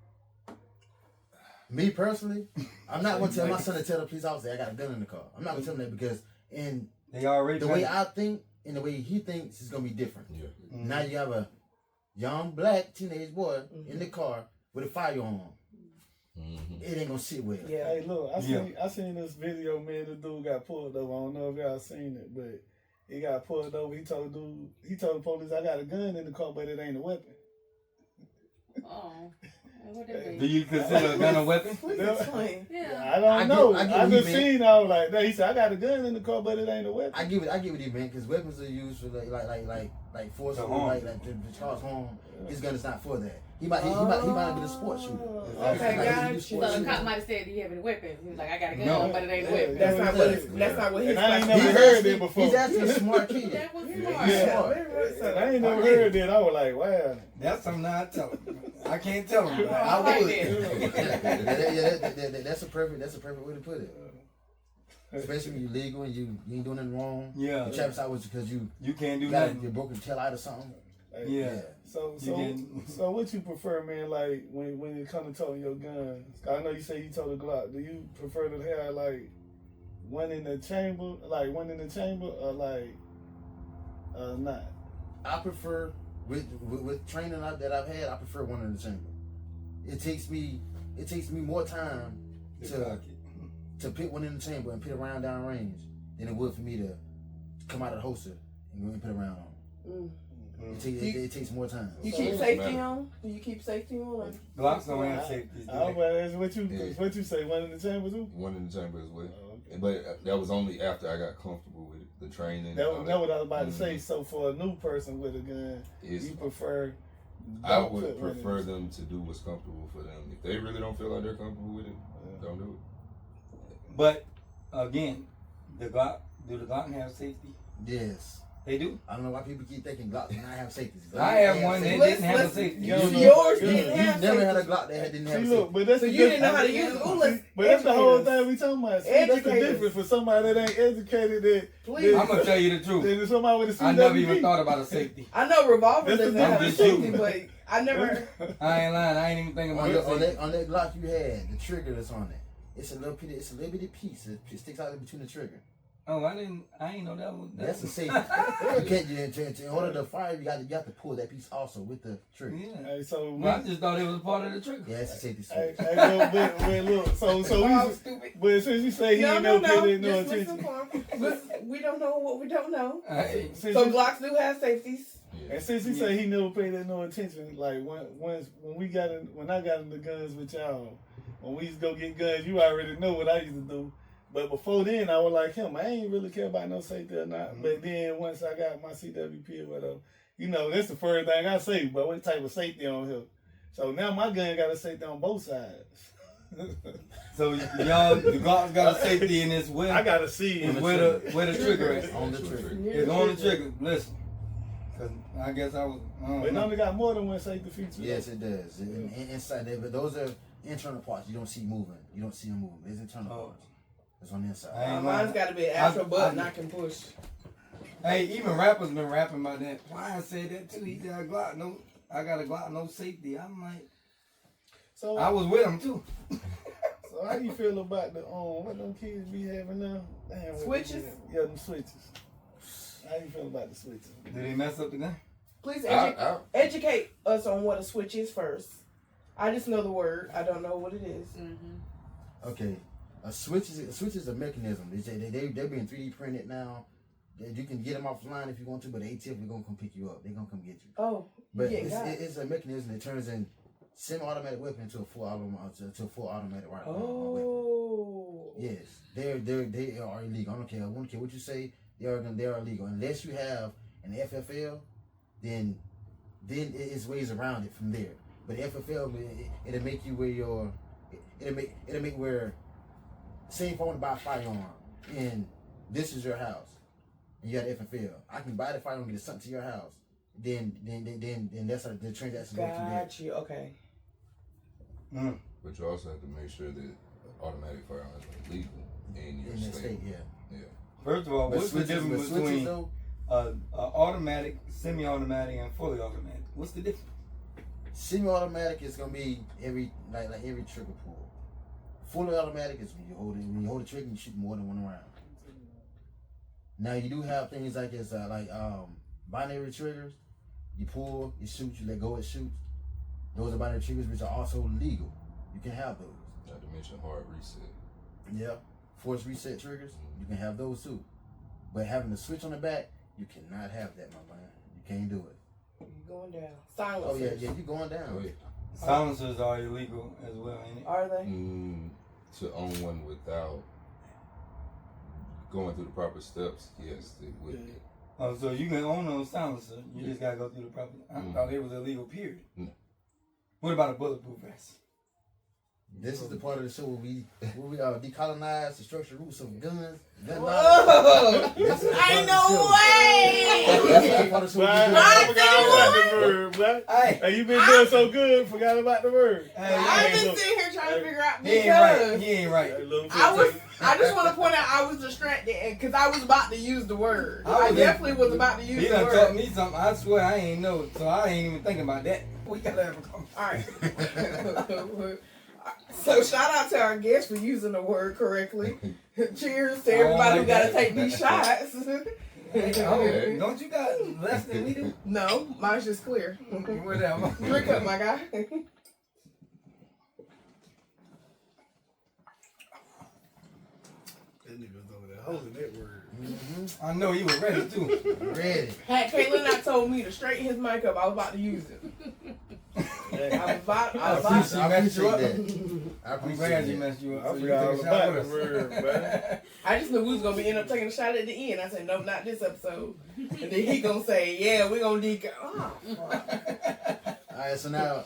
Me personally, I'm not gonna tell my son to tell the police officer I got a gun in the car. I'm not gonna tell him that because in They already the way I think and the way he thinks is gonna be different. Yeah. Mhm. Now you have a young black teenage boy in the car with a firearm. Mm-hmm. It ain't gonna sit well. Yeah. Hey, look, I seen this video. Man, the dude got pulled over. I don't know if y'all seen it, but He got pulled over. He told the police, I got a gun in the car, but it ain't a weapon. Oh, what that mean? Do you consider a gun a weapon? Please explain. Yeah. I don't know. I get I what he just meant. seen all like that. He said, I got a gun in the car, but it ain't a weapon. I get what he meant, because weapons are used for like forceful, To harm. like to cause harm. His gun is not for that. He might have been a sports shooter. Okay, Like, got he do you. sports So the cop shooting. might have said, "Do you have any weapons?" He was like, "I got a gun, No. but it ain't a Yeah. weapon." That's not what his And I ain't never classification. heard it before. He's actually a smart kid. That was Yeah. smart. Yeah, very much so. And I ain't never heard that. I was like, wow. That's something I tell him. I can't tell him. I I like would. that. That's a perfect way to put it. Especially when you're legal and you ain't doing nothing wrong. Yeah. The traffic stop was because you You can't do got nothing. your broken tail out or something. Yeah. So You can- so what you prefer, man? Like when it comes to toting your gun, I know you say you told a Glock. Do you prefer to have like one in the chamber, or like not? I prefer with training that I've had. I prefer one in the chamber. It takes me more time to put one in the chamber and put a round down range than it would for me to come out of the holster and go and put a round on. It takes more time. You So keep it doesn't safety matter. on? Do you keep safety on? Or? Glocks don't have safeties. do they? That's what you say. One in the chamber too. One in the chamber as well. Oh, okay. But that was only after I got comfortable with it, the training. That and all was what I was about to Mhm. say. So for a new person with a gun, It's- you prefer? I don't would put one in prefer the- them to do what's comfortable for them. If they really don't feel like they're comfortable with it, don't do it. But again, do the Glock have safety? Yes. They do. I don't know why people keep thinking Glock did not have safeties. I have one that safety. didn't have a Let's- safety. You don't know. Yours You didn't have Never had a safety. Glock that didn't have See, safety. look, but that's So the you didn't know difference. how to use it. Ooh, let's But that's the whole educate us. thing we talking about. See, that's the Educate us. difference for somebody that ain't educated. Please. I'm gonna tell you the truth. Then somebody with a CWP. I never even thought about a safety. I know revolvers That's the doesn't have a difference. safety, I'm but I never. I ain't lying. I ain't even thinking about On safety. that Glock you had, the trigger that's on it. It's a little bitty piece. It sticks out between the trigger. Oh, I ain't know that was. That's a safety. You can't, in order to fire, you got to pull that piece also with the trigger. Yeah. Hey, so Well, I just thought it was a part of the trigger. Yeah, that's a safety Hey, switch. but look, so we, Stupid. but since you say he No, ain't no, never no. paid no Just listen attention, for him. We don't know what we don't know. Hey, since So you- Glocks do have safeties. Yeah. and since he say he never paid that no attention, like when I got into guns with y'all, when we used to go get guns, you already know what I used to do. But before then, I was like him. I ain't really care about no safety or not. Mm-hmm. But then once I got my CWP or whatever, that's the first thing I say. But what type of safety on here? So now my gun got a safety on both sides. so y'all, the Glock's got a safety in this where I gotta see is it. where the trigger is. On the trigger. It's on the trigger. Listen, cause I guess I was. I don't But it know. only got more than one safety feature. Yes, it does. Inside there, but those are internal parts. You don't see moving. You don't see them moving. It's internal Oh. parts. It's on the inside. I ain't Mine's lying. got to be an actual I- button I can push. Hey, even rappers been rapping about that. Ryan said that too. He got a Glock. No, I got a Glock. No safety. I'm like, So I was with him too. So how you feel about the what them kids be having now? Damn, what Switches? they be having? Yeah, them switches. How you feel about the switches? Did they mess up the gun? Please I- educate us on what a switch is first. I just know the word. I don't know what it is. Mm-hmm. Okay, a switch is a mechanism. They're being 3D printed now. You can get them offline if you want to, but ATF are gonna come pick you up. They're gonna come get you. Oh, But yeah, it's a mechanism that turns in semi-automatic weapon into a full automatic weapon. Oh. Yes, they are illegal. I don't care what you say. They are illegal unless you have an FFL. Then it's ways around it from there. But the FFL it'll make you where it'll make where say if I want to buy a firearm and this is your house and you got FFL, I can buy the firearm and get it sent to your house. Then that's how the transaction goes from there. Got you. Okay. Mm. But you also have to make sure that automatic firearms are legal in your In that state. state, yeah. Yeah. First of all, But what's the difference between though? automatic, semi-automatic, and fully automatic? What's the difference? Semi-automatic is gonna be every trigger pull. Fully automatic is when you hold the trigger and you shoot more than one round. Now you do have things like this, binary triggers. You pull, it shoots. You let go, it shoots. Those are binary triggers, which are also legal. You can have those. Not to mention hard reset. Yeah, force reset triggers. You can have those too. But having the switch on the back You cannot have that, my man. You can't do it. You're going down. Silence. Oh yeah, you going down. Oh, yeah. Silencers are illegal as well, ain't it? Are they? To own one without going through the proper steps, yes, it would be. Oh, so you can own a silencer. You just gotta go through the proper. I thought it was illegal. Period. No. What about a bulletproof vest? This is the part of the show where we decolonize the structural roots of guns. Whoa! This is the Ain't part no of way! the show. This is the part of the show Boy, we do. I forgot about the word, boy. Hey, Hey, you been doing so good, forgot about the word. I've been sitting here trying to figure out he ain't right. because He ain't right. Hey, little I just want to point out I was distracted because I was about to use the word. I I was- definitely was about to use He the done word. taught me something. I swear I ain't know, so I ain't even thinking about that. We gotta have a conversation. All right. So shout out to our guests for using the word correctly. Cheers to everybody who got to take these shots. Oh, don't you got less than we do? No, mine's just clear. Whatever. Drink up, my guy. That nigga's over there holding that word. I know he was ready too. Ready. Had Caitlin not told me to straighten his mic up, I was about to use it. I was about I appreciate to. I I'm glad appreciate he that. messed you up. I so you forgot all take a shot about with the us. word, man. I just knew we was gonna be end up taking a shot at the end. I said, nope, not this episode. And then he gonna say, yeah, we gonna Oh, fuck. Alright, so now,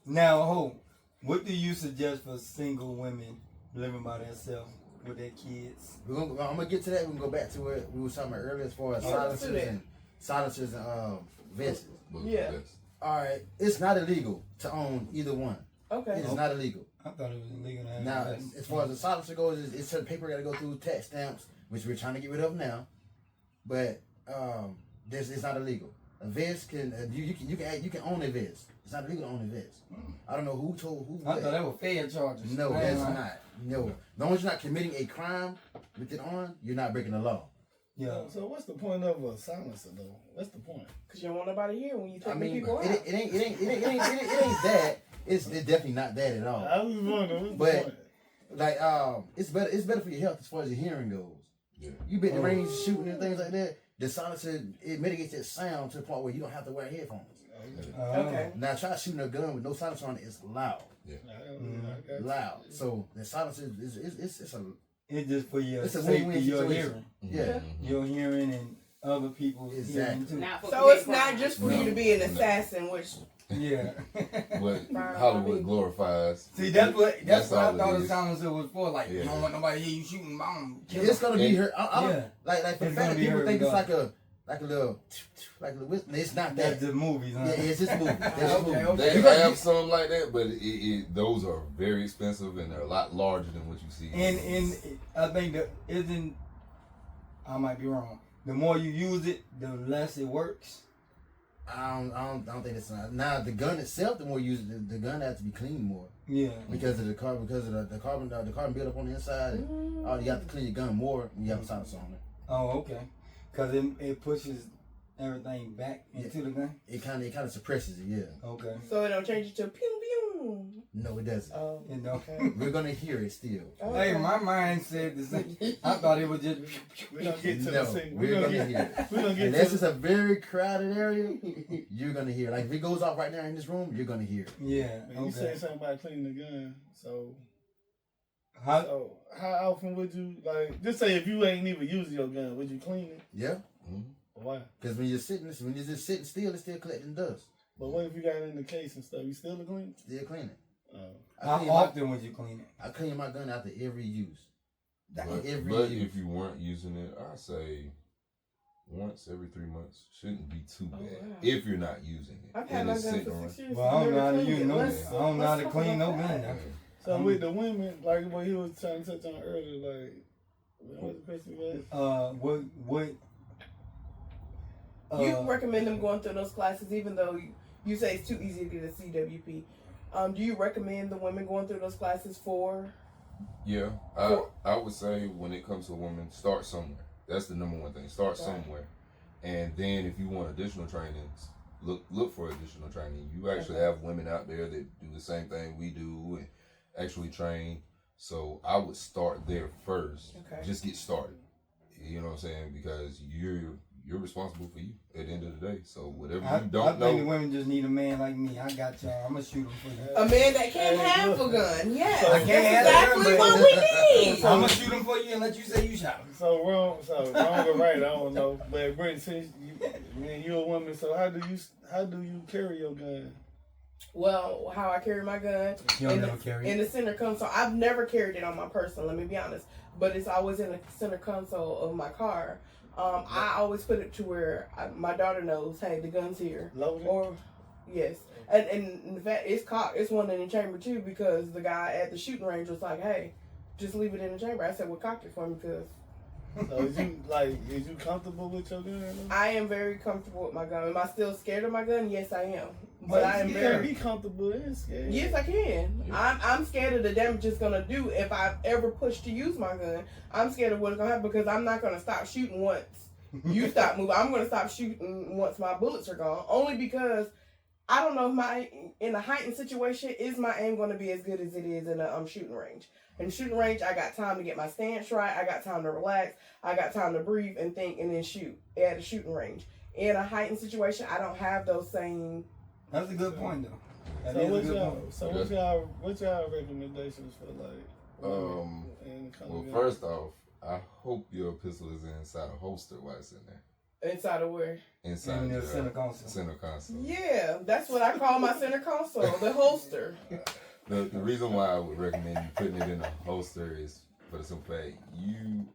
Now, Hope, what do you suggest for single women living by themselves with their kids? I'm gonna get to that. We're gonna go back to what we were talking about earlier as far as let's do that. silencers and vests. Yeah. Alright, it's not illegal to own either one. Okay. It is not illegal. I thought it was illegal to have Now, a vest. as far as the silencer goes, it's certain paper got to go through, tax stamps, which we're trying to get rid of now. But it's not illegal. A vest can you can own a vest. It's not illegal to own a vest. I don't know who told who. I thought that was fair charges. No, I ain't that's lying. not. No, as long as you're not committing a crime with it on, you're not breaking the law. Yeah. So what's the point of a silencer, though? What's the point? Because you don't want nobody here when you I take mean, people out. it ain't that. It's definitely not that at all. I was wondering, what's But- the point? Like it's better for your health as far as your hearing goes. Yeah. You been in the range shooting and things like that. The silencer, it mitigates that sound to the point where you don't have to wear headphones. Okay. Now try shooting a gun with no silencer on it. It's loud, I got loud. So the silencer is it's a It's just for your It's a safety, win-win your situation. hearing. yeah. Your hearing and other people's Exactly. hearing too. Not for So it's commit not crimes. just for you to be an assassin, which Yeah. What Hollywood glorifies. See, that's what I all thought it the is. silencer was for. Like, you Yeah. don't want nobody to hear you shooting bomb. It's gonna be heard. I don't, Yeah. like for the It's fact gonna that be people heard think it's regardless. like a little whistle. It's not That's that. the movies, huh? Yeah, it's just movie. That's just Okay, movie. okay. They have some like that, but those are very expensive and they're a lot larger than what you see. And I think that isn't. I might be wrong. The more you use it, the less it works. I don't think it's not. Now the gun itself, the more you use it, the gun has to be cleaned more Yeah. because of the carbon buildup on the inside. And, you have to clean your gun more when you have a silencer on it. Oh, okay. Because it pushes everything back into the gun. It kind of suppresses it. Yeah. Okay. so it don't change it to pew pew. No, it doesn't. Oh, You know. We're gonna hear it still. Hey, my mind said the same. I thought it was just. We're gonna get to No, the thing. we're gonna hear it. We're gonna get Unless to it's a very crowded area, you're gonna hear it. Like if it goes off right now in this room, you're gonna hear it. Yeah. Man, you Okay. said something about cleaning the gun. So How, how often would you just say if you ain't even using your gun, would you clean it? Yeah. Why? Because when you're just sitting still, it's still collecting dust. But what if you got it in the case and stuff? You still clean? Still cleaning. how often would you clean it? I clean my gun after every use. But Every use. if you weren't using it, I say once every 3 months shouldn't be too bad wow. if you're not using it. I've had And my it's gun sitting for around. 6 years. Well, I don't never know how to cleaned use it. no. Let's- I don't know how to let's clean no talk about gun. that. So with the women, like what he was trying to touch on earlier, like what the question was? What? You recommend them going through those classes, even though you say it's too easy to get a CWP. Do you recommend the women going through those classes for? Yeah, I would say when it comes to women, start somewhere. That's the number one thing. Start somewhere, and then if you want additional trainings, look for additional training. You actually have women out there that do the same thing we do and actually train. So I would start there first. Okay. Just get started. You know what I'm saying? Because you're responsible for you at the end of the day. So whatever I you don't think the know. women just need a man like me. I got y'all. I'm gonna shoot them for you. A man that can have a gun. Yes, I that's can't have exactly it, what but- we need. I'm gonna shoot them for you and let you say you shot them. So wrong or right, I don't know. But Brittany, since you're a woman, so how do you carry your gun? Well, how I carry my gun You don't in never carry in it. the center console. I've never carried it on my person. Let me be honest, but it's always in the center console of my car. I always put it to where my daughter knows, hey, the gun's here. Loaded? Or yes, and in fact, it's cocked. It's one in the chamber too because the guy at the shooting range was like, hey, just leave it in the chamber. I said, well, cock it for me because So is you comfortable with your gun? I am very comfortable with my gun. Am I still scared of my gun? Yes, I am. But I am you very. can't be comfortable and scared. Yes, I can. Yeah. I'm scared of the damage it's gonna do if I ever push to use my gun. I'm scared of what's gonna happen because I'm not gonna stop shooting once you stop moving. I'm gonna stop shooting once my bullets are gone. Only because I don't know if in a heightened situation is my aim gonna be as good as it is in a shooting range. In the shooting range, I got time to get my stance right. I got time to relax. I got time to breathe and think and then shoot at a shooting range. In a heightened situation, I don't have those same. That's a good point, though. That So is a what's good y'all point. so what's y'all recommendations for like in color Well, gun? first off, I hope your pistol is inside a holster while it's in there. Inside of where? Inside In the your center console. center console. Yeah, that's what I call my center console, the holster. The reason why I would recommend you putting it in a holster is for the simple fact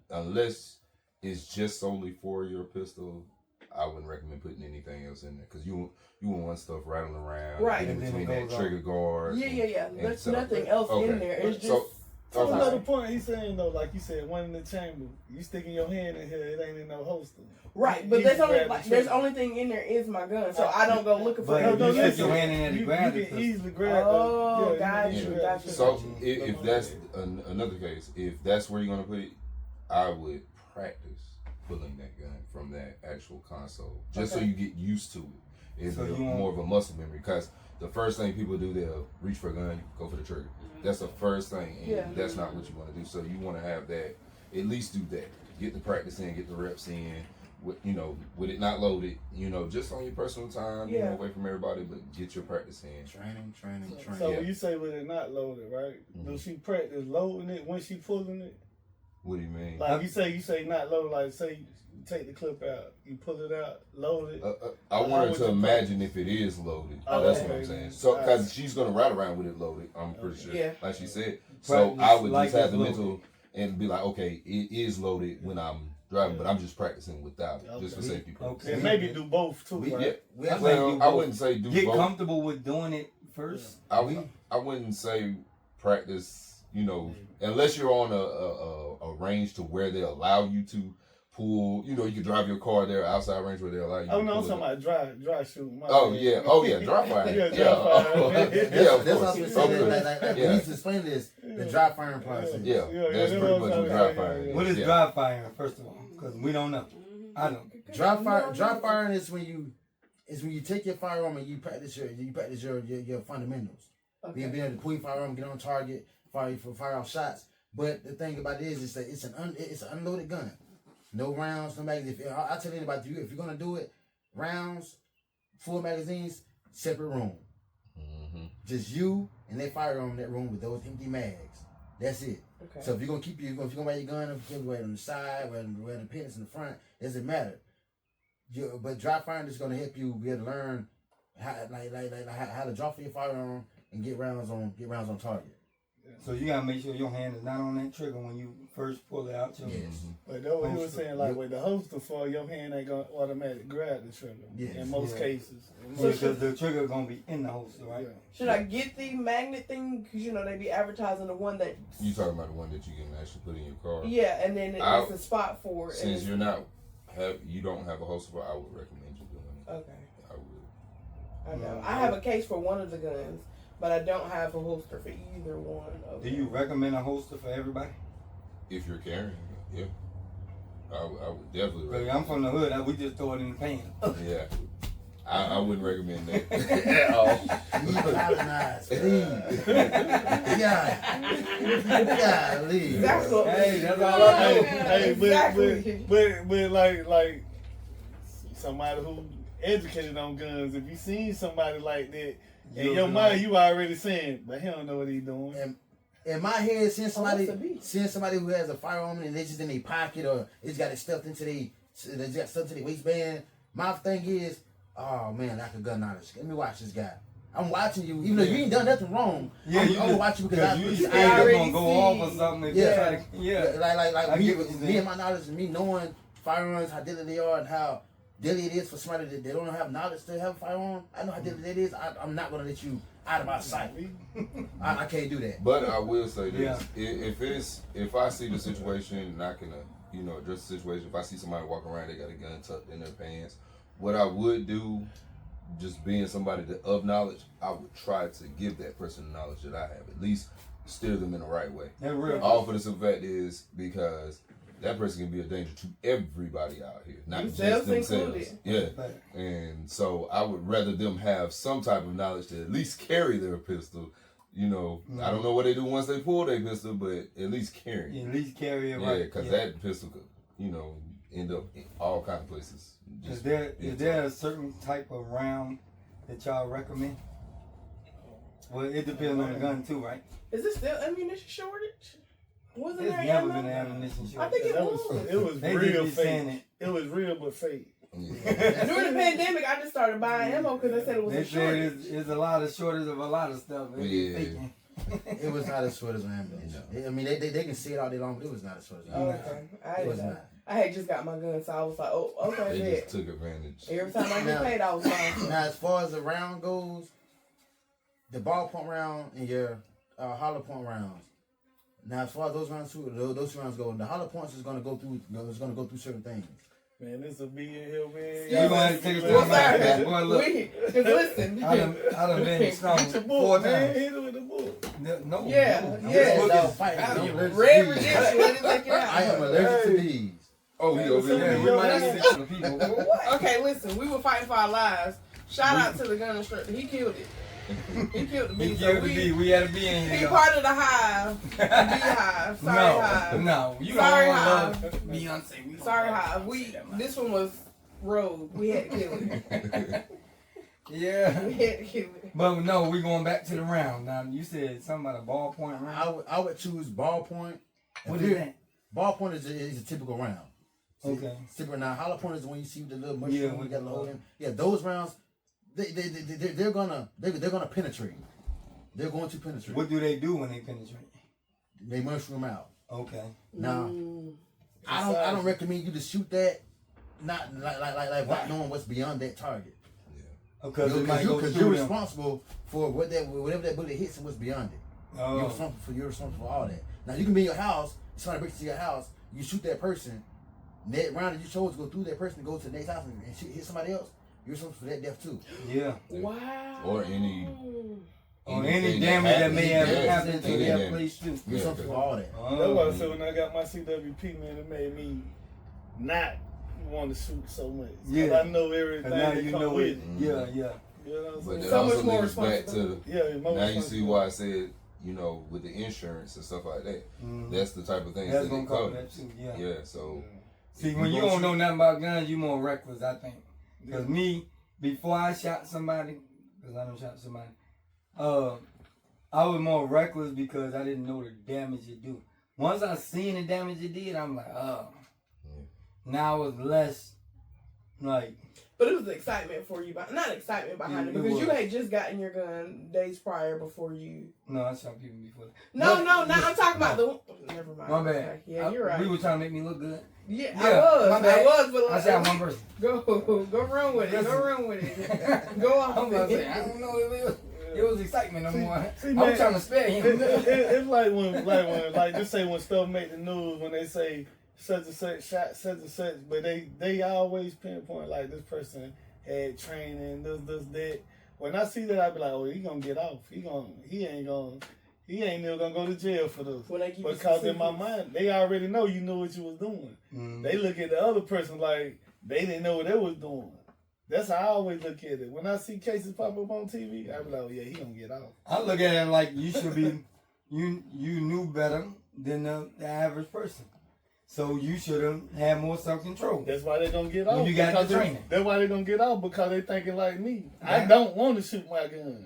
unless it's just solely for your pistol, I wouldn't recommend putting anything else in there because you wouldn't want stuff rattling around Right. in between that trigger guard. Yeah. and There's stuff. nothing else Okay. in there. It's just. So Okay. another point he's saying though, like you said, one in the chamber. You sticking your hand in here, it ain't in no holster. Right, but You there's can only grab the there's trigger. only thing in there is my gun, so I don't go looking for But anything. you stick listen. your hand in there to You grab the can pistol. easily grab Oh, the got you you, can got grab you. the So trigger. if that's another case, if that's where you're gonna put it, I would practice pulling that gun from that actual console, just so Okay. you get used to it. It's So you want- more of a muscle memory because the first thing people do, they'll reach for a gun, go for the trigger. That's the first thing, and Yeah. that's not what you want to do. So you want to have that, at least do that. Get the practice in, get the reps in. With it not loaded, just on your personal time, Yeah. away from everybody, but get your practice in. Training. So Yeah. when you say with it not loaded, right? Mhm. Does she practice loading it when she pulling it? What do you mean? Like you say not loaded. Like say you take the clip out, you pull it out, load it. I How want her would to you imagine if it is loaded. Oh, That's okay. what I'm saying. So, because she's gonna ride around with it loaded, I'm pretty sure. Yeah. Like she said. So Practice I would like just have it's the loaded. mental and be like, okay, it is loaded when I'm driving, but I'm just practicing without it, just for Okay. safety purposes. And maybe do both too, We- right? Yeah. I Well, think I do wouldn't say do Get both. comfortable with doing it first. I wouldn't say practice. Unless you're on a range to where they allow you to pull. You can drive your car there outside range where they allow you. Oh to no, I'm pull talking it. about dry shooting. My Oh bad. yeah, dry fire. Yeah, dry Oh, fire. yeah, That's of what I course. was saying. Okay. Like Yeah. we need to explain this. The dry firing process. Yeah, that's that's pretty what much I'm what saying. dry firing is. What is Yeah. dry firing, first of all? Because we don't know. I don't. Dry firing is when you take your firearm and you practice your fundamentals. Okay. Being able to pull your firearm, get on target, fire off shots. But the thing about it is that it's an unloaded gun. No rounds, no magazines. I tell anybody, if you're gonna do it, rounds, full magazines, separate room. Mhm. Just you and that firearm in that room with those empty mags. That's it. Okay. So if you're gonna wear your gun, if you're gonna wear it on the side, wear the pins in the front, doesn't matter. But dry firing is gonna help you be able to learn how to draw for your firearm and get rounds on target. So you gotta make sure your hand is not on that trigger when you first pull it out. Your Yes. But that's what he was Holster. saying, like with the holster for your hand ain't gonna automatically grab the trigger. Yes. In most Yeah. cases. Because the trigger gonna be in the holster, right? Yeah. Should I get the magnet thing? Because they be advertising the one that. You talking about the one that you can actually put in your car? Yeah, and then I- it's a spot for it. and Since it's- you don't have a holster for, I would recommend you doing it. Okay, I would. I know. I have a case for one of the guns, but I don't have a holster for either one of Do them. you recommend a holster for everybody? If you're carrying it, yeah. I would definitely Because recommend. I'm from the hood. We just throw it in the pan. Yeah. I wouldn't recommend that at all. Decolonize, please. Yeah, leave. That's what. Hey, that's all I know. Hey, Exactly. but like somebody who educated on guns, if you seen somebody like that, in your mind you already saying, but he don't know what he doing. And in my head, seeing somebody who has a firearm and they just in their pocket or it's got it stuffed into their waistband, my thing is, oh man, lack of gun knowledge. Let me watch this guy. I'm watching you, even though you ain't done nothing wrong. Yeah, I'm gonna watch you because you I already gonna go off or something. If you try to, like get what you're me saying. and my knowledge and me knowing firearms, how deadly they are and how deadly it is for somebody that they don't have knowledge to have a firearm. I know how deadly it is. I'm not gonna let you out of my sight. I can't do that. But I will say this: if I see the situation and I can, address the situation. If I see somebody walking around, they got a gun tucked in their pants. What I would do, just being somebody of knowledge, I would try to give that person the knowledge that I have. At least steer them in the right way. That's real. All for the simple fact is because that person can be a danger to everybody out here, not just themselves. Included. Yeah. And so I would rather them have some type of knowledge to at least carry their pistol. I don't know what they do once they pull their pistol, but at least carry it. At least carry it Yeah, right. because that pistol could, end up in all kind of places. Is there a certain type of round that y'all recommend? Well, it depends on the gun too, right? Is it still ammunition shortage? Wasn't It's there never ammo? been an ammunition shortage. I think it was. It was They real just be saying fake. It was real but fake. Yeah. During the pandemic, I just started buying ammo because they said it was They a said shortage. it's a lot of shortage of a lot of stuff. They be Yeah. faking. It was not as short as ammunition. I mean, they can see it all day long, but it was not as short as Oh, ammunition. okay. It was not. I had just got my gun, so I was like, oh, okay, They bet. just took advantage. Every time I get Now- paid, I was buying something. Now, as far as the round goes, the ballpoint round and your hollow point rounds. Now, as far as those rounds go, the hollow points is gonna go through certain things. Man, this will be in here, man. You gonna have to take us to Well, the mic, sir, boy. Look, Because listen. I done been strong Get your 4 book, man. times. Hit it with the book. No, Yeah, no. yeah. This book No, is- fight. I'm allergic to Red bees. redemption, let it take it I am out. allergic to bees. Oh, he over Yeah, here. we might need to sit to the people. Okay, listen, we were fighting for our lives. Shout out to the gun instructor. He killed it. He killed the bee. He So killed the bee. We had a bee in he here. part of the hive. The beehive. Sorry, hive. No, you Sorry, don't want Hive. to love Beyonce. We don't Sorry, love hive. This one was rogue. We had to kill it. Yeah. We had to kill it. But no, we going back to the round. Now, you said something about a ballpoint round. I would choose ballpoint. What is that? Ballpoint is a typical round. See, Okay. typical. Now, hollow point is when you see the little mushroom Yeah, you with got the the- hole in. Yeah, those rounds, they're gonna penetrate. They're going to penetrate. What do they do when they penetrate? They mushroom out. Okay. Now, I don't recommend you to shoot that. Not not knowing what's beyond that target. Because it might go Because through you're them. responsible for whatever that bullet hits and what's beyond it. Oh. You're responsible for all that. Now you can be in your house, somebody breaks into your house, you shoot that person, that round that you chose to go through that person, go to the next house and hit somebody else, you're responsible for that death too. Yeah. Wow. Or any Or any anything damage that may have yeah, happened to any that damage. place too. You're responsible for all that. That's why I said when I got my CWP, man, it made me not want to shoot so much. 'Cause Yeah. I know everything And now that you come know with it. it. Yeah, yeah. You know what I'm But saying? that So much also more leads back to Yeah, more now you see responsibility. why I said, with the insurance and stuff like that. That's the type of things That's that gonna it cover covers. that too. Yeah. Yeah, so See, when you don't know nothing about guns, you more reckless, I think. Because me, before I shot somebody, because I done shot somebody, I was more reckless because I didn't know the damage it do. Once I seen the damage it did, I'm like, oh. Now I was less, like, But it was the excitement for you, not excitement behind it, It because you was. had just gotten your gun days prior before you. no, I shot people before. No, But- no, I'm talking about the. Never mind. My bad. Okay. Yeah, you're right. We were trying to make me look good. Yeah, Yeah, I my bad. was, but I shot one person. Go run with it. Go run with it. Go off. I'm about to say, I don't know if it was excitement no more. see, I'm man, trying to spare him. It's like when just say when stuff make the news when they say such and such shot such and such, but they always pinpoint like this person had training, this, that. When I see that, I be like, oh, he gonna get off. He ain't never gonna go to jail for this. When they give you Because in my specifics. mind, they already know you knew what you was doing. They look at the other person like they didn't know what they was doing. That's how I always look at it. When I see cases pop up on TV, I be like, oh yeah, he gonna get off. I look at it like you should be, you knew better than the average person. So you should have had more self-control. That's why they gonna get off. You got the training. That's why they gonna get off, because they thinking like me. I don't want to shoot my gun.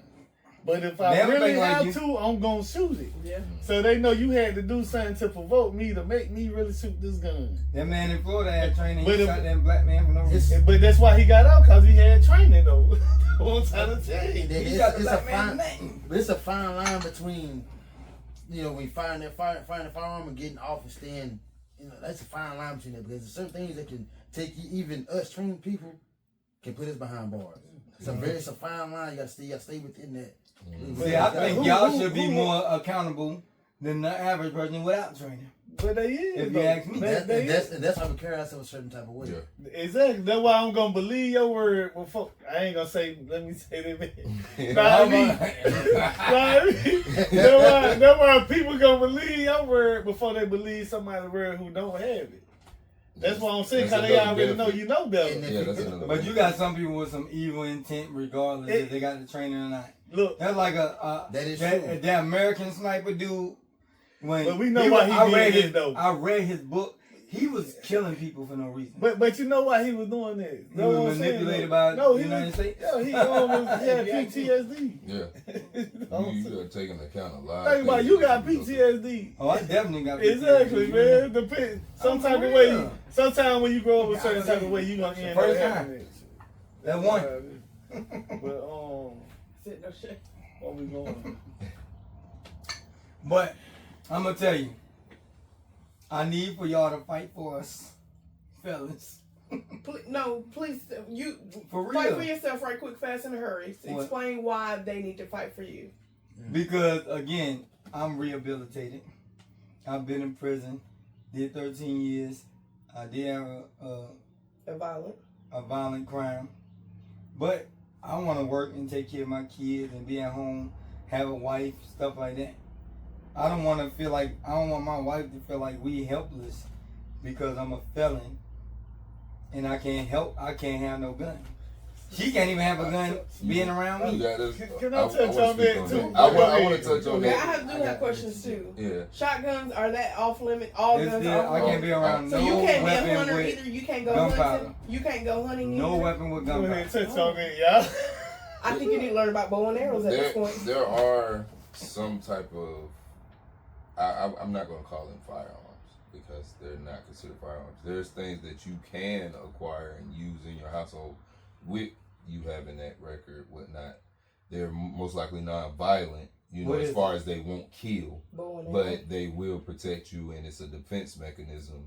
But if I really have to, I'm gonna shoot it. Yeah. So they know you had to do something to provoke me to make me really shoot this gun. That man in Florida had training. But He if- shot that black man for no reason. But that's why he got out, because he had training though. I'm trying to tell you. He shot the It's a black man fine, in the neck. but it's a fine line between, you know, when you find the firearm and getting off and staying. You know, that's a fine line between that, because there's certain things that can take you, even us trained people, can put us behind bars. It's a fine line. You gotta stay within that. See, I think y'all should be more accountable than the average person without training. But they is. If you though. ask me. That's why we carry ourselves a certain type of way. Yeah. Exactly. That's why I'm gonna believe your word. Well, fuck, I ain't gonna say. Let me say that. Man. That's why people gonna believe your word before they believe somebody's word who don't have it. That's what I'm saying. Because they already know you know better. Yeah, that's another. But you got some people with some evil intent, regardless if they got the training or not. Look, That's like That is true. that American sniper dude. When But we know why he did it, though. I read his book. He was killing people for no reason. but you know why he was doing that? He was manipulated by the United States. Yeah, he almost had PTSD. Yeah. You gotta take into account a lot. Think about it, you got PTSD. Oh, I definitely got PTSD. Exactly, man. Depends. Some I'm type for of way. real. Sometimes when you grow up a certain type of way, you gonna end up First having time. that. That one. But Sit no shit. where we going? But I'm gonna tell you, I need for y'all to fight for us, fellas. Please, you For real. fight for yourself right quick, fast, in a hurry. What? Explain why they need to fight for you. Because again, I'm rehabilitated. I've been in prison, did 13 years. I did have a violent crime, but I want to work and take care of my kids and be at home, have a wife, stuff like that. I don't want my wife to feel like we helpless because I'm a felon and I can't have no gun. She can't even have a gun being around You me. gotta, Can I touch wanna on speak that too? I want to touch on Okay, that. I have questions too. Yeah. Shotguns, are that off limit? All It's guns still- are off I limit? can't be around So no you can't be a weapon hunter with either. You can't go gunpowder. hunting. You can't go hunting No either. weapon with Go ahead gunpowder. and touch on that, y'all. I think you need to learn about bow and arrows at this point. There are some type of, I'm not going to call them firearms because they're not considered firearms. There's things that you can acquire and use in your household with you having that record, whatnot. They're most likely non-violent, What as is far as they won't kill, Bow and arrow. but they will protect you, and it's a defense mechanism.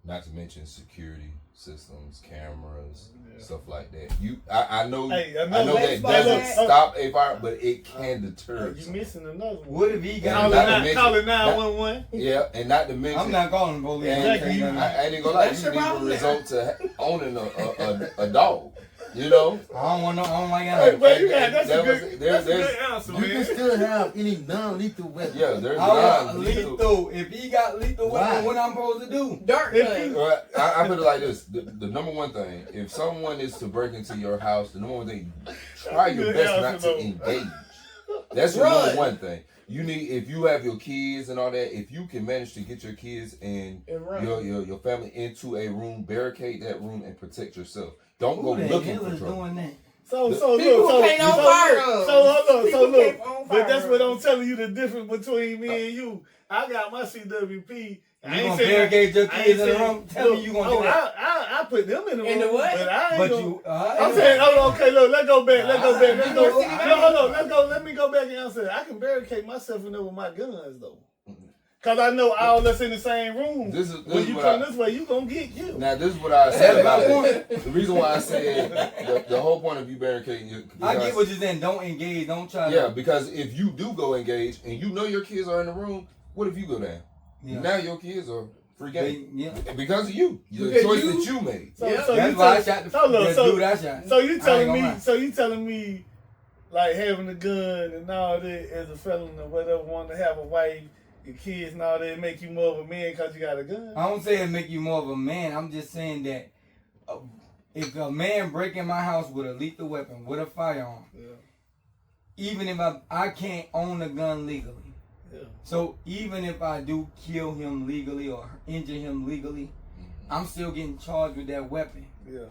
Not to mention security systems, cameras, stuff like that. I know that Baseball doesn't bat. stop a fire, but it can deter. You some. missing another one. What if he got? Calling 911. Yeah, and not to mention. I'm not calling the police. And Exactly. I ain't gonna lie, That's you your can even problem result to owning a dog. You know. I don't like Hey, animals. but you got that's That a good was- that's a there's- good answer, You can man. still have any non-lethal weapon. Yeah, there's I want non-lethal. lethal. If he got lethal weapon, Why? what I'm supposed to do? Dart gun. I put it like this: the number one thing, if someone is to break into your house, the number one thing, try your best not to engage. That's the Run. number one thing. You need, if you have your kids and all that, if you can manage to get your kids and And run. your family into a room, barricade that room and protect yourself. Don't go Who the looking hell for is trouble. doing that? So People look, who can't own firearms. So hold on, People so look. can't own But that's what I'm firearms. telling you, the difference between me and you. I got my CWP. You gonna barricade your kids in the room? Tell me you gonna do that. I put them in the room. In the what? But I ain't But gonna, you, I'm saying, oh, okay, look, let's go back. Let's go. Hold on. Let me go back and answer that. I can barricade myself in there with my guns, though. Because I know all that's in the same room. This is When you what come I- this way, you going to get killed. Now, this is what I said about That's my it. The reason why I said the whole point of you barricading your, I get what you're saying. Don't engage. Don't try. yeah, To, because if you do go engage and you know your kids are in the room, what if you go down? yeah. Now your kids are free They- game yeah. because of you, the Because choice you- that you made. So, Yeah. so That's you why I tell- shot the so dude I shot. So you I ain't telling gonna me? lie. So you telling me, like having a gun and all that as a felon or whatever, wanting to have a wife, your kids and all that, make you more of a man because you got a gun? I don't say it make you more of a man. I'm just saying that if a man break in my house with a lethal weapon, with a firearm, even if I can't own a gun legally. Yeah. So even if I do kill him legally or injure him legally, I'm still getting charged with that weapon. Yeah.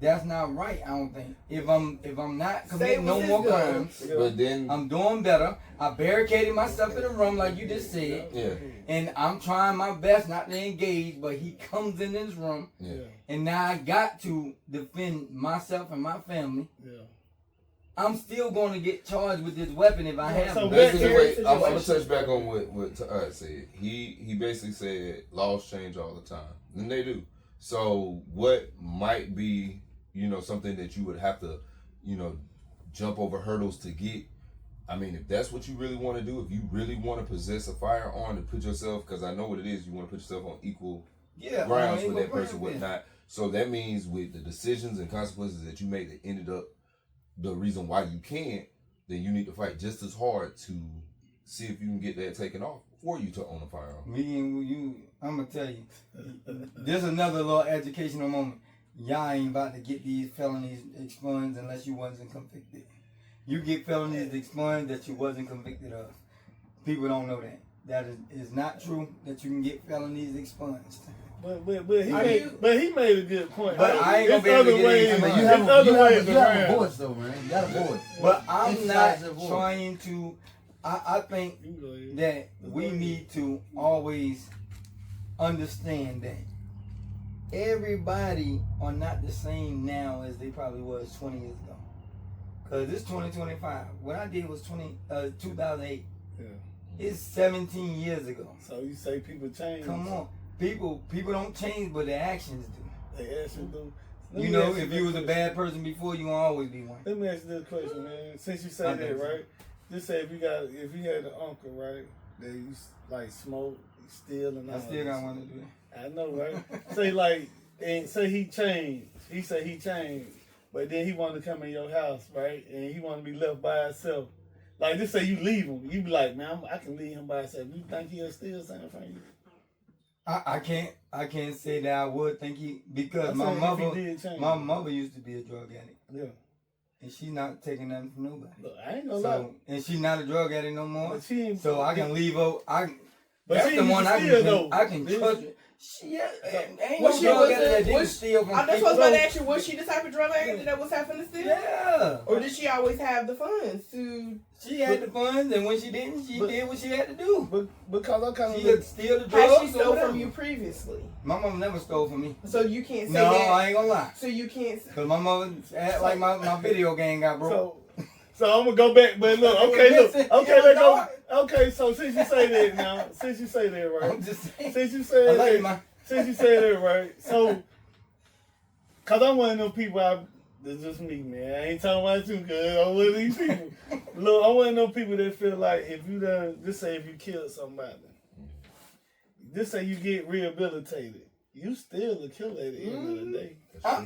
That's not right, I don't think. If I'm not Say committing no what's more his gun. crimes, But then, I'm doing better. I barricaded myself in the room like you just said. yeah, And I'm trying my best not to engage, but he comes in this room, yeah. and now I got to defend myself and my family. Yeah. I'm still going to get charged with this weapon if I have So it. Basically, Very wait, I'm gonna situation. touch back on what Todd said. He basically said laws change all the time, and they do. So what might be, something that you would have to, jump over hurdles to get. I mean, if that's what you really want to do, if you really want to possess a firearm to put yourself, because I know what it is, you want to put yourself on equal grounds with that person, whatnot. So that means with the decisions and consequences that you make that ended up the reason why you can't, then you need to fight just as hard to see if you can get that taken off for you to own a firearm. Me and you, I'm going to tell you, there's another little educational moment. Y'all ain't about to get these felonies expunged unless you wasn't convicted. You get felonies expunged that you wasn't convicted of. People don't know that. That is not true that you can get felonies expunged. But he made a good point. But I ain't gonna be There's able to other get ways. it. But You you There's have other ways you have a around. voice though, man. You got a voice. But I'm not Exercise your voice. trying to. I think that we need to always understand that everybody are not the same now as they probably was 20 years ago. Cause it's 2025. What I did was 2008. Yeah. It's 17 years ago. So you say people change? Come on, people don't change, but their actions do. They actually do. Let You me know, ask if this you was a question. bad person before, you gonna always be one. Let me ask you this question, man. Since you say I that, think so. right? Just say if you had an uncle, right, that you like smoke, steal, and all I still this. got one to do that. I know, right? Say like, and say he changed. He said he changed, but then he wanted to come in your house, right? And he wanted to be left by himself. Like, just say you leave him, you be like, man, I can leave him by himself. You think he'll steal something from you? I can't say that I would think he, because I'm my saying if mother he did change. used to be a drug addict, Yeah. and she's not taking nothing from nobody. Look, I ain't gonna lie. So, and she's not a drug addict no more. But she ain't, So I can leave her. But That's she the used one to I steal, can though. I can Didn't trust. she? She ain't Was no she- drug was addict it- that didn't was- steal from That's what I was people. about to ask you. Was she the type of drug addict that was having to steal? Yeah. Or did she always have the funds to? She had the funds, and when she didn't, she did what she had to do. But because I kind She of could steal the Has drugs she or stole whatever. from you previously? My mom never stole from me. So you can't say No, that. I ain't gonna lie. So you can't. Cause my mother act like my video game got broke. So I'm gonna go back, but look, okay, look, okay, let's go. Okay, so since you say that now, since you say that, right? I'm just saying. Since you I say love you, that, man. since you say that, right? So, cause I'm one of them people. That's just me, man. I ain't talking about you, cause I'm one of these people. Look, I'm one of them people that feel like if you done, just say if you killed somebody, just say you get rehabilitated, you still a killer at the end of the day. I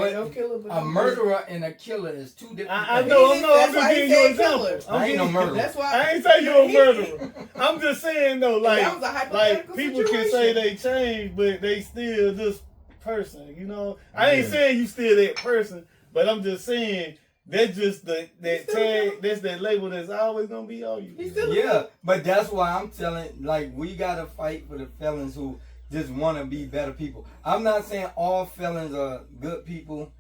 ain't no killer, but A murderer and a killer is two different I things. know, That's I'm just why he giving you an said example. killer. I ain't no murderer. That's why. I ain't saying you're a murderer. I'm just saying though, That was a like hypothetical people can say situation. they changed, but they still this person. You know, I ain't saying you still that person, but I'm just saying that's just that still tag, him. that's that label that's always gonna be on you. He's still. Yeah, but that's why I'm telling, like, we gotta fight for the felons who just want to be better people. I'm not saying all felons are good people.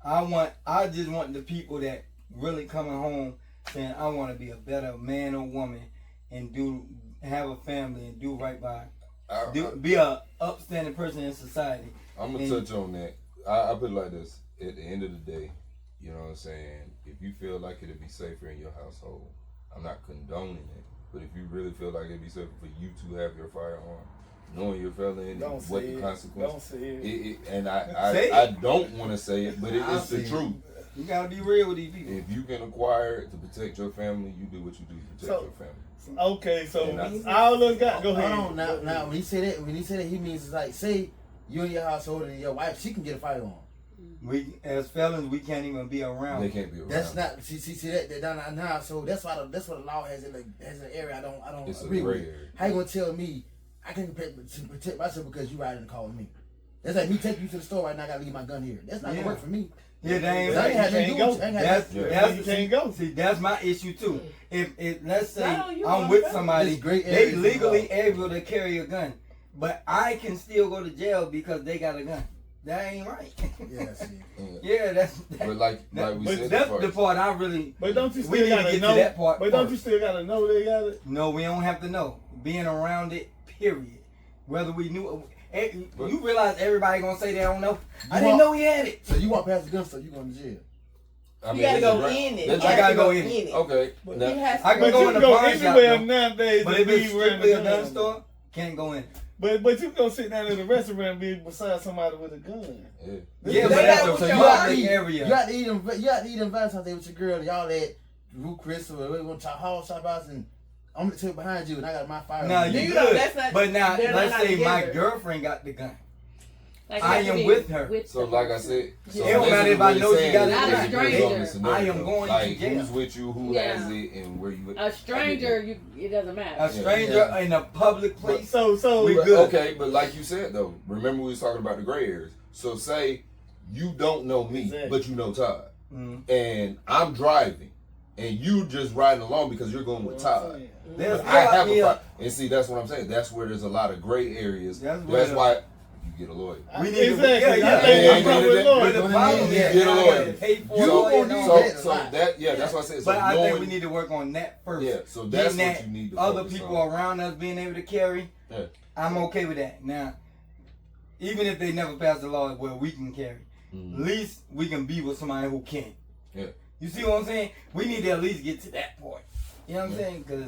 I just want the people that really coming home saying, I want to be a better man or woman and have a family and do right by, be a upstanding person in society. I'm gonna touch on that. I put it like this: at the end of the day, you know what I'm saying. If you feel like it'd be safer in your household, I'm not condoning it. But if you really feel like it'd be safer for you to have your firearm, knowing your felon and Don't what say the it. consequences. Don't say it. And Say I it. don't want to say it, but I'll it's the say it. truth. You gotta be real with these people. If you can acquire it to protect your family, you do what you do to protect So- your family. Okay, so And all us got. Go ahead. Hold on, now when he said that, he means it's like, say you and your household and your wife, she can get a firearm. We as felons, we can't even be around. They can't be around. That's not see that down now. So that's why that's what the law has in an area I don't It's a agree gray with. area. How you gonna tell me I can protect myself because you riding in the car with me? That's like me taking you to the store right now. I gotta leave my gun here. That's not gonna work for me. Yeah, they ain't I ain't had can't to do go. it. I ain't had That's to- You can't go. See, that's my issue too. If let's say No, you I'm wrong. with somebody, There's great they areas legally able to carry a gun, but I can still go to jail because they got a gun. That ain't right. Yeah, see. Yeah, that's But like we but said, that's before, the part I really. But don't you We still need to gotta get know? to that part But don't you first. still gotta know they got it? No, we don't have to know. Being around it, period. Whether we knew, you realize everybody gonna say they don't know. I didn't know he had it. So you walk past the gun store, you going to jail. I You gotta it's go a in it. that's I You gotta have to go in it. Okay. But now- It has to I can But go you in the can go pawn shop, anywhere though. nowadays. But and if be it's around strictly the a gun gun. store, can't go in. But you gonna sit down at a restaurant and be beside somebody with a gun. Yeah. Yeah, They but that's got a what you public want. area. You got to eat in Valentine's Day with your girl. Y'all at Root Chris or we're gonna hall shop house and I'm gonna sit behind you and I got my fire. Now on you You good, know, that's not- but now they're let's not say my together. girlfriend got the gun. Like, I have to am be with her. So like I said, so It don't matter if I know she got it or not. it's a Stranger. scenario. I am going to like, jail. who's with you, who Yeah. has it, and where you. A stranger, it doesn't matter. A stranger in a public place. So We But, good. okay, but like you said though, remember we was talking about the gray areas. So say you don't know me, Exactly. but you know Todd, Mhm. and I'm driving, and you just riding along because you're going with Todd. There's But I have a yeah, problem. And see, that's what I'm saying. That's where there's a lot of gray areas. That's That's, where the- why you get a lawyer. we need to Exactly. yeah, I think yeah, I'm probably yeah, Lord. But the problem is Get a I lawyer. gotta pay for You it. gonna and need all So, that. that. so that that's what I said. So But I think knowing- we need to work on that first. Yeah, so that's Getting what that you need to other focus people on. around us being able to carry. Yeah. I'm okay with that. Now, even if they never pass the law where we can carry, Mhm. at least we can be with somebody who can. Yeah. You see what I'm saying? We need to at least get to that point. You know what I'm saying? Because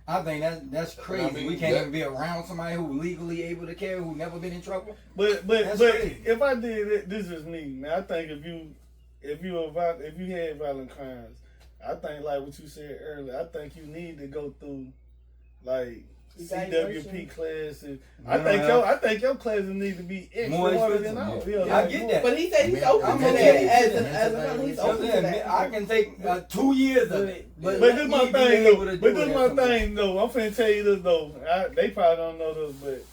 I think that's crazy. I mean, we can't that- even be around somebody who legally able to carry, who never been in trouble. But That's but crazy. if I did it, this is me. Now I think if you had violent crimes, I think like what you said earlier. I think you need to go through like Evaluation. CWP classes. Yeah. I think your classes need to be extra More harder expensive. than ours. Yeah. I get that. But he said he's Yeah. open I'm to okay that. with As that. a felon, he's You know what open I'm to saying? that. I can take 2 years of it. But let this me my be thing able though. to But do this it my at some point. thing though. I'm finna tell you this though. They probably don't know this, but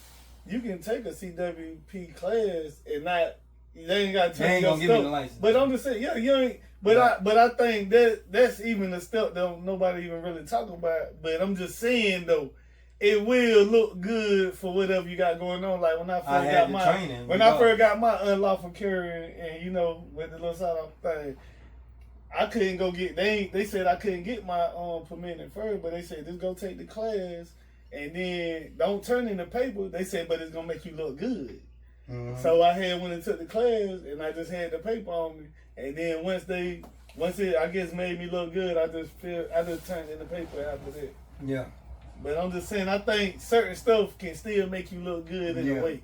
you can take a CWP class and not. They ain't got to They take ain't your gonna give me stuff. the license. But I'm just saying, yeah, you ain't. But I think that's even a step that nobody even really talk about. But I'm just saying though, it will look good for whatever you got going on. Like when I first had got the my training, when I first got my unlawful carrying and you know with the little side off thing, I couldn't go get they said I couldn't get my permit at first, but they said just go take the class and then don't turn in the paper. They said, but it's gonna make you look good. Mhm. So I had went and took the class and I just had the paper on me. And then once it I guess made me look good, I just turned in the paper after that. Yeah. But I'm just saying I think certain stuff can still make you look good in Yeah. a way.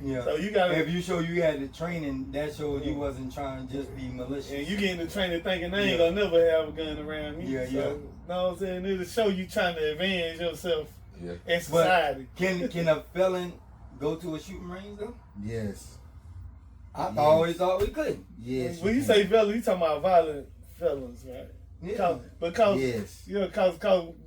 Yeah. So you gotta If you show you had the training, that showed you wasn't trying to just be malicious. and you get in the training thinking I ain't Yeah. gonna never have a gun around me. Yeah, so, yeah. Know what I'm saying? It'll show you trying to advance yourself Yeah. in society. Can a felon go to a shooting range though? Yes. I Yes. always thought we couldn't. Yes. When you can. say felon, you talking about violent felons, right? Yeah. Because Yes. you know, cause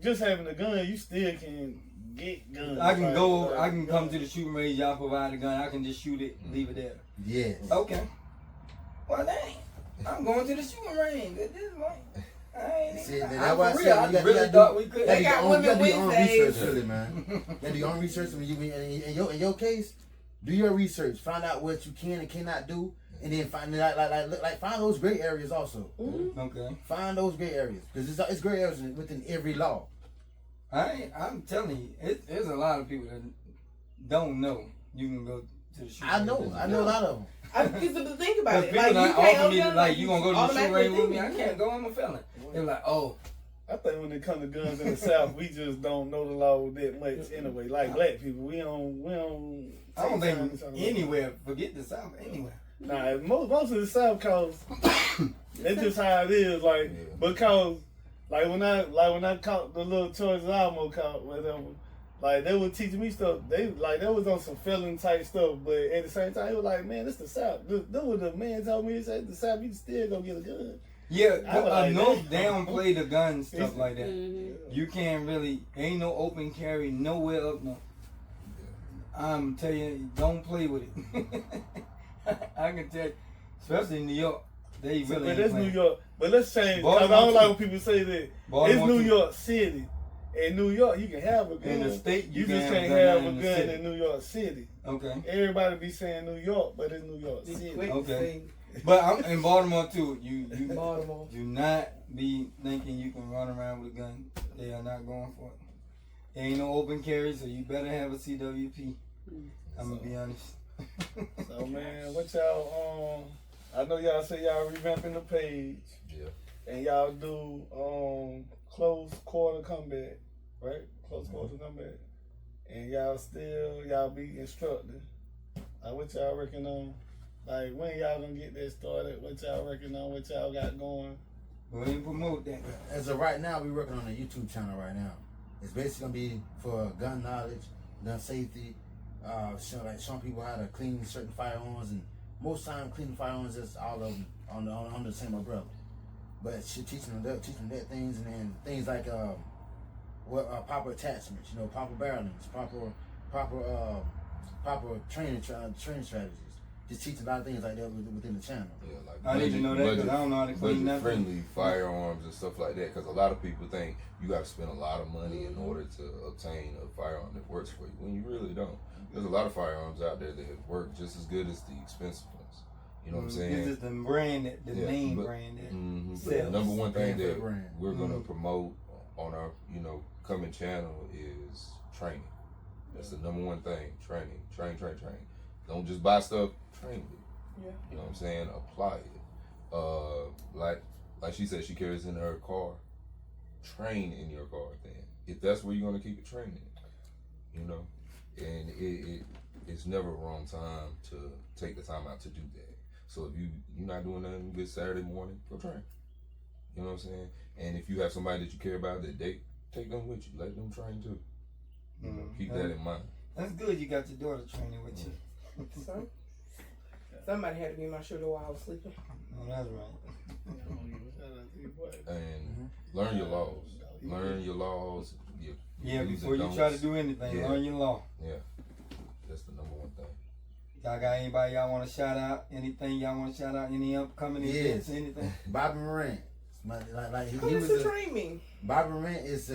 just having a gun, you still can get guns. I can Like, go. like, I can come to the shooting range. Y'all provide a gun. I can just shoot it, and leave it there. Yes. Okay. Well, dang. I'm going to the shooting range. At this point, I ain't. See, even- that's I'm why I for said real. you I gotta really do- thought we could. They got women you gotta do your own Wednesdays. research, really, man. You gotta do your own research. When you in your case, do your research. Find out what you can and cannot do, and then find find those gray areas also. Okay. Find those gray areas because it's gray areas within every law. I'm telling you, there's a lot of people that don't know you can go to the shooting I range. know a lot of them. Because think about it. Because Like, people you not can't offer me open like you gonna go to the shooting automatically range with me. I think, can't go. I'm a felon. They're like, oh, I think when it comes to guns in the South, we just don't know the law that much anyway. Like black people, we don't. I don't take time think to talk about anywhere. Forget the South. Anywhere. it. Nah, most of the South cause that's just how it is. Like because like when I caught the little choices I almost caught whatever. Like they were teaching me stuff. They was on some felon type stuff, but at the same time, it was like, man, this the South. That what the man told me. He said the South, you can still go get a gun. Yeah, I was like, North damn. downplay the gun stuff It's- like that. Mhm. You can't really, ain't no open carry nowhere up north. I'm telling you, don't play with it. I can tell you, especially in New York, they So, really but ain't that's playing. New York. But let's change. Cause I Baltimore don't like too. when people say that. Baltimore It's New too. York City. In New York, you can have a gun. In the state, you can just have can't a gun have a in the gun city. in New York City. Okay. Everybody be saying New York, but it's New York Be City. quick Okay. to But I'm in Baltimore too. You say Baltimore. do not be thinking you can run around with a gun. They are not going for it. There ain't no open carry, so you better have a CWP. I'm gonna be honest. So man, what y'all I know y'all say y'all revamping the page. Yeah. And y'all do close quarter combat, right? Close quarter combat. And y'all be instructing. Like what y'all reckon on? Like when y'all gonna get that started? What y'all reckon on? What y'all got going? Go ahead and promote that. As of right now, we're working on a YouTube channel right now. It's basically gonna be for gun knowledge, gun safety, showing people how to clean certain firearms, and most time cleaning firearms is all of them on the same umbrella. But teaching them that things, and then things like proper attachments, proper barrelings, proper training strategies. Just teaching a lot of things like that within the channel. Yeah, like I need to know that because I don't know how to clean nothing. friendly firearms and stuff like that. Because a lot of people think you got to spend a lot of money in order to obtain a firearm that works for you, when you really don't. There's a lot of firearms out there that work just as good as the expensive ones. You know what I'm saying? This is the brand, the name but- brand. That But the sells. number one thing Brand that for brand. we're gonna promote on our coming channel is training. That's the number one thing. Training. Train. Don't just buy stuff. Train with it. Yeah. You know what I'm saying? Apply it. Like she said, she carries in her car. Train in your car then. If that's where you're gonna keep it training, and it's never a wrong time to take the time out to do that. So if you're not doing nothing this Saturday morning, go train. You know what I'm saying? And if you have somebody that you care about, that they take them with you. Let them train too. Keep that in mind. That's good. You got your daughter training with you. So, somebody had to be my shooter while I was sleeping. Oh, that's right. And learn your laws. Learn your laws. Yeah, do's before and you try to don'ts. do anything, Yeah. learn your law. Yeah, that's the number one thing. Y'all got anybody y'all want to shout out? Anything y'all want to shout out? Any upcoming events? Anything? Bobby Moran. He Who was used to train me? Bobby Moran is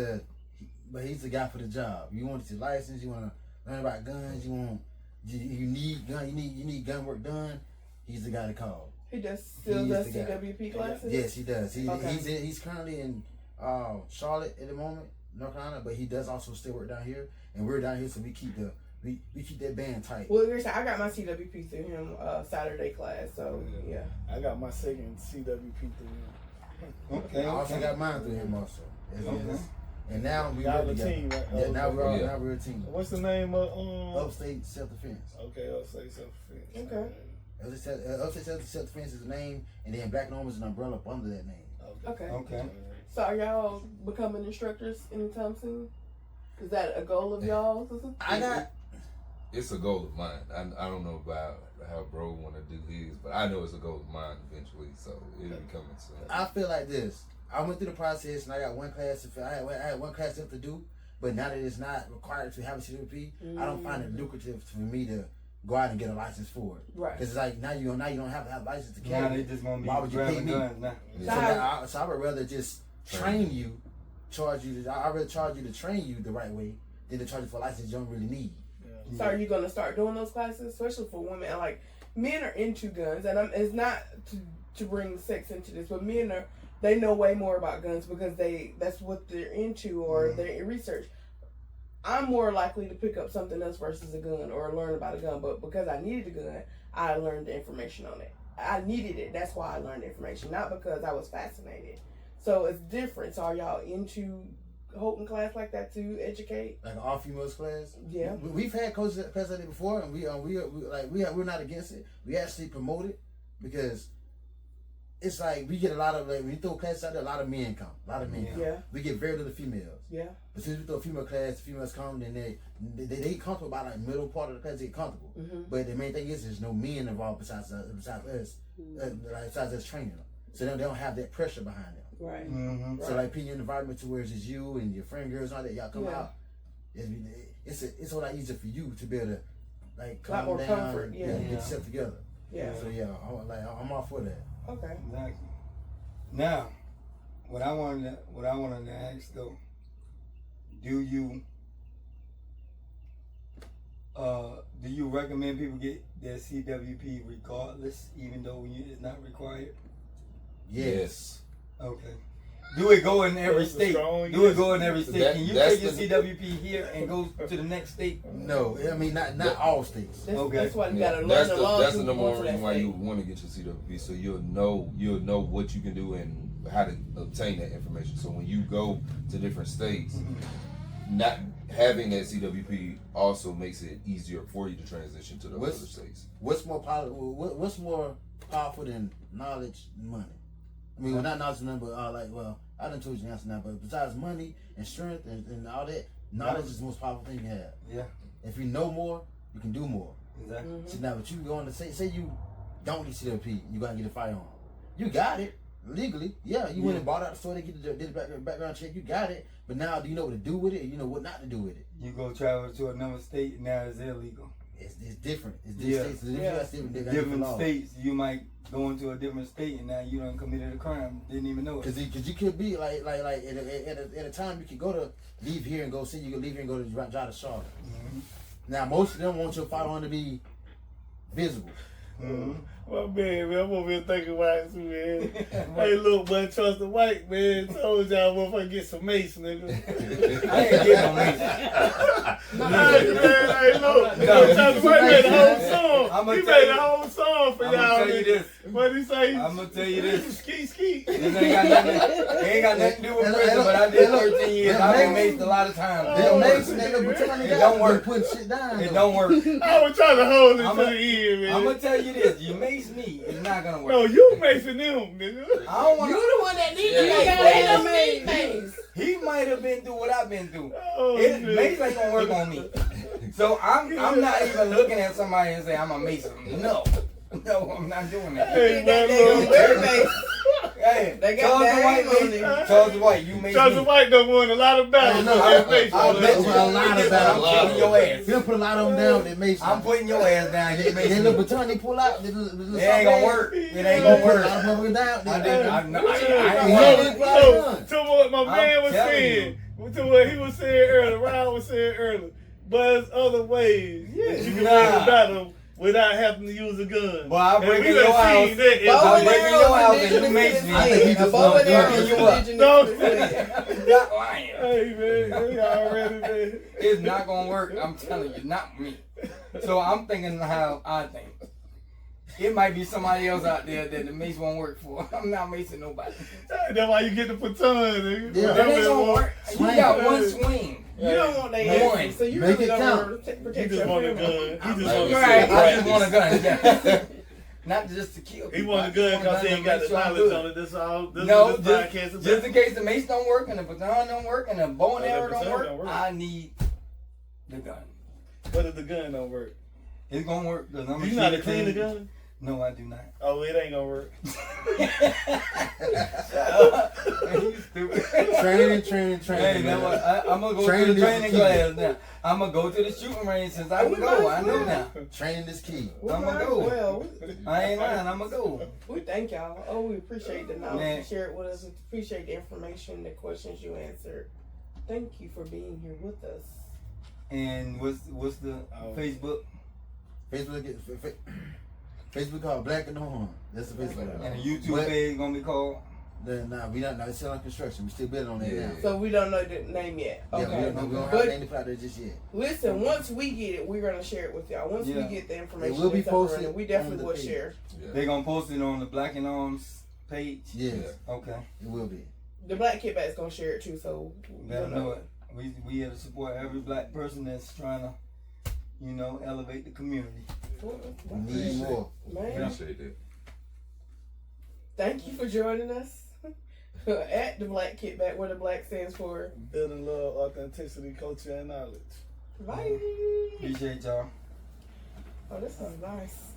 but he's the guy for the job. You want your license, you want to learn about guns, you need gun work done. He's the guy to call. He still does the guy. CWP classes? Yes, he does. Okay. He's currently in Charlotte at the moment, North Carolina, but he does also still work down here, and we're down here, so we keep that band tight. Well, I got my CWP through him Saturday class, so yeah. I got my second CWP through him. Okay. I also got mine through him also. Okay. And now we Y'all work a together. team, right? Yeah, now Yeah. we're a team. What's the name of Upstate Self Defense. Okay, upstate self-defense. Okay. Upstate Self Defense is the name, and then Black Norm is an umbrella up under that name. Okay. Okay. So are y'all becoming instructors anytime soon? Is that a goal of y'all? It's a goal of mine. I don't know about how bro want to do his, but I know it's a goal of mine eventually. So it'll be coming soon. I feel like this. I went through the process, and I got one class. I had one class left to do, but now that it's not required to have a CWP, I don't find it lucrative for me to go out and get a license for it. Right. Because it's like now you don't have to have a license to Now carry. they just gonna be Why would you pay grabbing me? guns now. Yeah. So I would rather just train you, I'd rather charge you to train you the right way than to charge you for a license you don't really need. So are you gonna start doing those classes, especially for women? And like men are into guns, and it's not to bring sex into this, but men they know way more about guns because that's what they're into or their research. I'm more likely to pick up something else versus a gun or learn about a gun, but because I needed a gun, I learned the information on it. I needed it. That's why I learned the information, not because I was fascinated. So it's different. So are y'all into Houghton class like that to educate? Like an all females class. Yeah. We've had coaches that class like that before, and we're not against it. We actually promote it because it's like we get a lot of when you throw classes out there, a lot of men come. Yeah. We get very little females. Yeah. But since we throw a female class, the females come, and they get comfortable about like middle part of the class. They get comfortable. Mm-hmm. But the main thing is there's no men involved besides us, besides us training them. So they don't have that pressure behind them. Right. Mm-hmm. So like putting you in an environment to where it's just you and your friend girls and all that, y'all come out. It's a lot easier for you to be able to like A lot calm more down comfort, and yeah. get yourself together. Yeah. So yeah, I'm all for that. Okay. Exactly. Now, what I wanted to ask though, do you recommend people get their CWP regardless, even though it's not required? Yes. Okay. Do it go in every That's a state? strong Do it yes. go in every state? Can you That's take your the- CWP here and go to the next state? No, I mean not all states. That's why you Yeah, gotta learn that's the the laws. that's the when you number go one to that reason why state. you want to get your CWP, so you'll know what you can do and how to obtain that information. So when you go to different states, not having that CWP also makes it easier for you to transition to the other states. What's more powerful than knowledge and money? I mean, well, not knowledge and money, but I done told you the answer now. But besides money and strength and all that, knowledge is the most powerful thing you have. Yeah. If you know more, you can do more. Exactly. So now, but you going to say you don't need CWP, you gotta get a firearm. You got it legally, yeah. You went and bought out the store, they did the background check. You got it, but now do you know what to do with it? Or you know what not to do with it? You go travel to another state, now it's illegal. It's different. It's different. Different states, you might go into a different state and now you done committed a crime. Didn't even know it. Because you could be like at a time you could leave here and go to drive to Charlotte. Mm-hmm. Now most of them want your firearm to be visible. Mm-hmm. My man, I'm over here thinking about it, man. Hey, look, man, trust the white man. Told y'all motherfucker get some mace, nigga. I ain't getting no mace. Hey, look. No, Trust the white man made the whole song. He made the whole song for I'm y'all. gonna tell you this. What he say? I'm gonna tell you this. Ski. This ain't got nothing to do with prison, but I did 13 years. I've been maced a lot of times. They mace, It don't work. Putting shit down. It don't work. I was trying to hold it to the end, man. I'm gonna tell you this. You mace me, it's not gonna work. No, you macing them, nigga. I don't want You to. the one that needs Yeah. to Yeah. make them need mace. He might have been through what I've been through. Oh, Mace ain't gonna work on me. So I'm not even looking at somebody and say I'm a mason. No, I'm not doing that. Hey, That man, damn look. wear mace. Hey, They got Charles the that White, on mace- it. Charles the White, you mace Charles me. White done won a lot of battles. I'll bet you a lot of I'm battles. putting your ass. He'll put a lot of them down. They mace. I'm putting your ass down. You mace That me. little baton they pull out. It It ain't gonna work. It ain't Put gonna a work. lot of motherfuckers down. I Yeah. ain't working. To what my I'm man was telling saying, to what he was saying earlier, Ryan was saying earlier, but there's other ways that you can win a battle without having to use a gun. Boy, I'll And break we in done your house. seen that in Bow I'm and breaking arrow your house is and you indigenous mace me. to I think he the just bow want and arrow to is fuck you up. indigenous No. to the Not lying. Hey man, they already man. It's not gonna work. I'm telling you, not me. So I'm thinking how I think. It might be somebody else out there that the mace won't work for. I'm not macing nobody. That's why you get the baton, nigga. Yeah. That ain't gonna work. You got one swing. You don't want that One. answer, so you Make really it don't count. want to He protect just your want a family. gun. He just Like want you a said, I just gun. want a gun. Yeah. Not just to kill He people. want a gun because he ain't got the knowledge on it. That's all. This No, is this podcast just about. in case the mace don't work and the baton don't work and the bow and Oh, the arrow baton don't don't work, work. I need the gun. What if the gun don't work? It's gonna work because I'm Do you know how to clean the gun? No, I do not. Oh, it ain't gonna work. You stupid. Training. Hey, now what? I'm gonna go Training to the is training the key. class now. I'm gonna go to the shooting range since I can go. I know now. Training is key. I'ma go. Well, I ain't lying. I'm gonna go. we thank y'all. Oh, we appreciate the knowledge Man. you shared with us. We appreciate the information, the questions you answered. Thank you for being here with us. And what's the Facebook? Facebook called Black and Horn. That's the Facebook. And the YouTube But- page gonna be called. Nah, we don't know. It's still on construction. We still building on that Yeah. now. So we don't know the name yet. Yeah, Okay. we don't have a But name to put out there just yet. listen, once we get it, we're gonna share it with y'all. Once we Yeah. get the information, It will be that's up and posted running, we on definitely the will page. share. Yeah. They gonna post it on the Black and Arms page. Yes, Okay. it will be. The Black Kid Bat's gonna share it too, so Better know it. We here to support every black person that's trying to, elevate the community. We need more. Man, Appreciate that. thank you for joining us at the Black Kid Bat, where the Black stands for. Building love, authenticity, culture, and knowledge. Bye. Appreciate y'all. Oh, this sounds nice.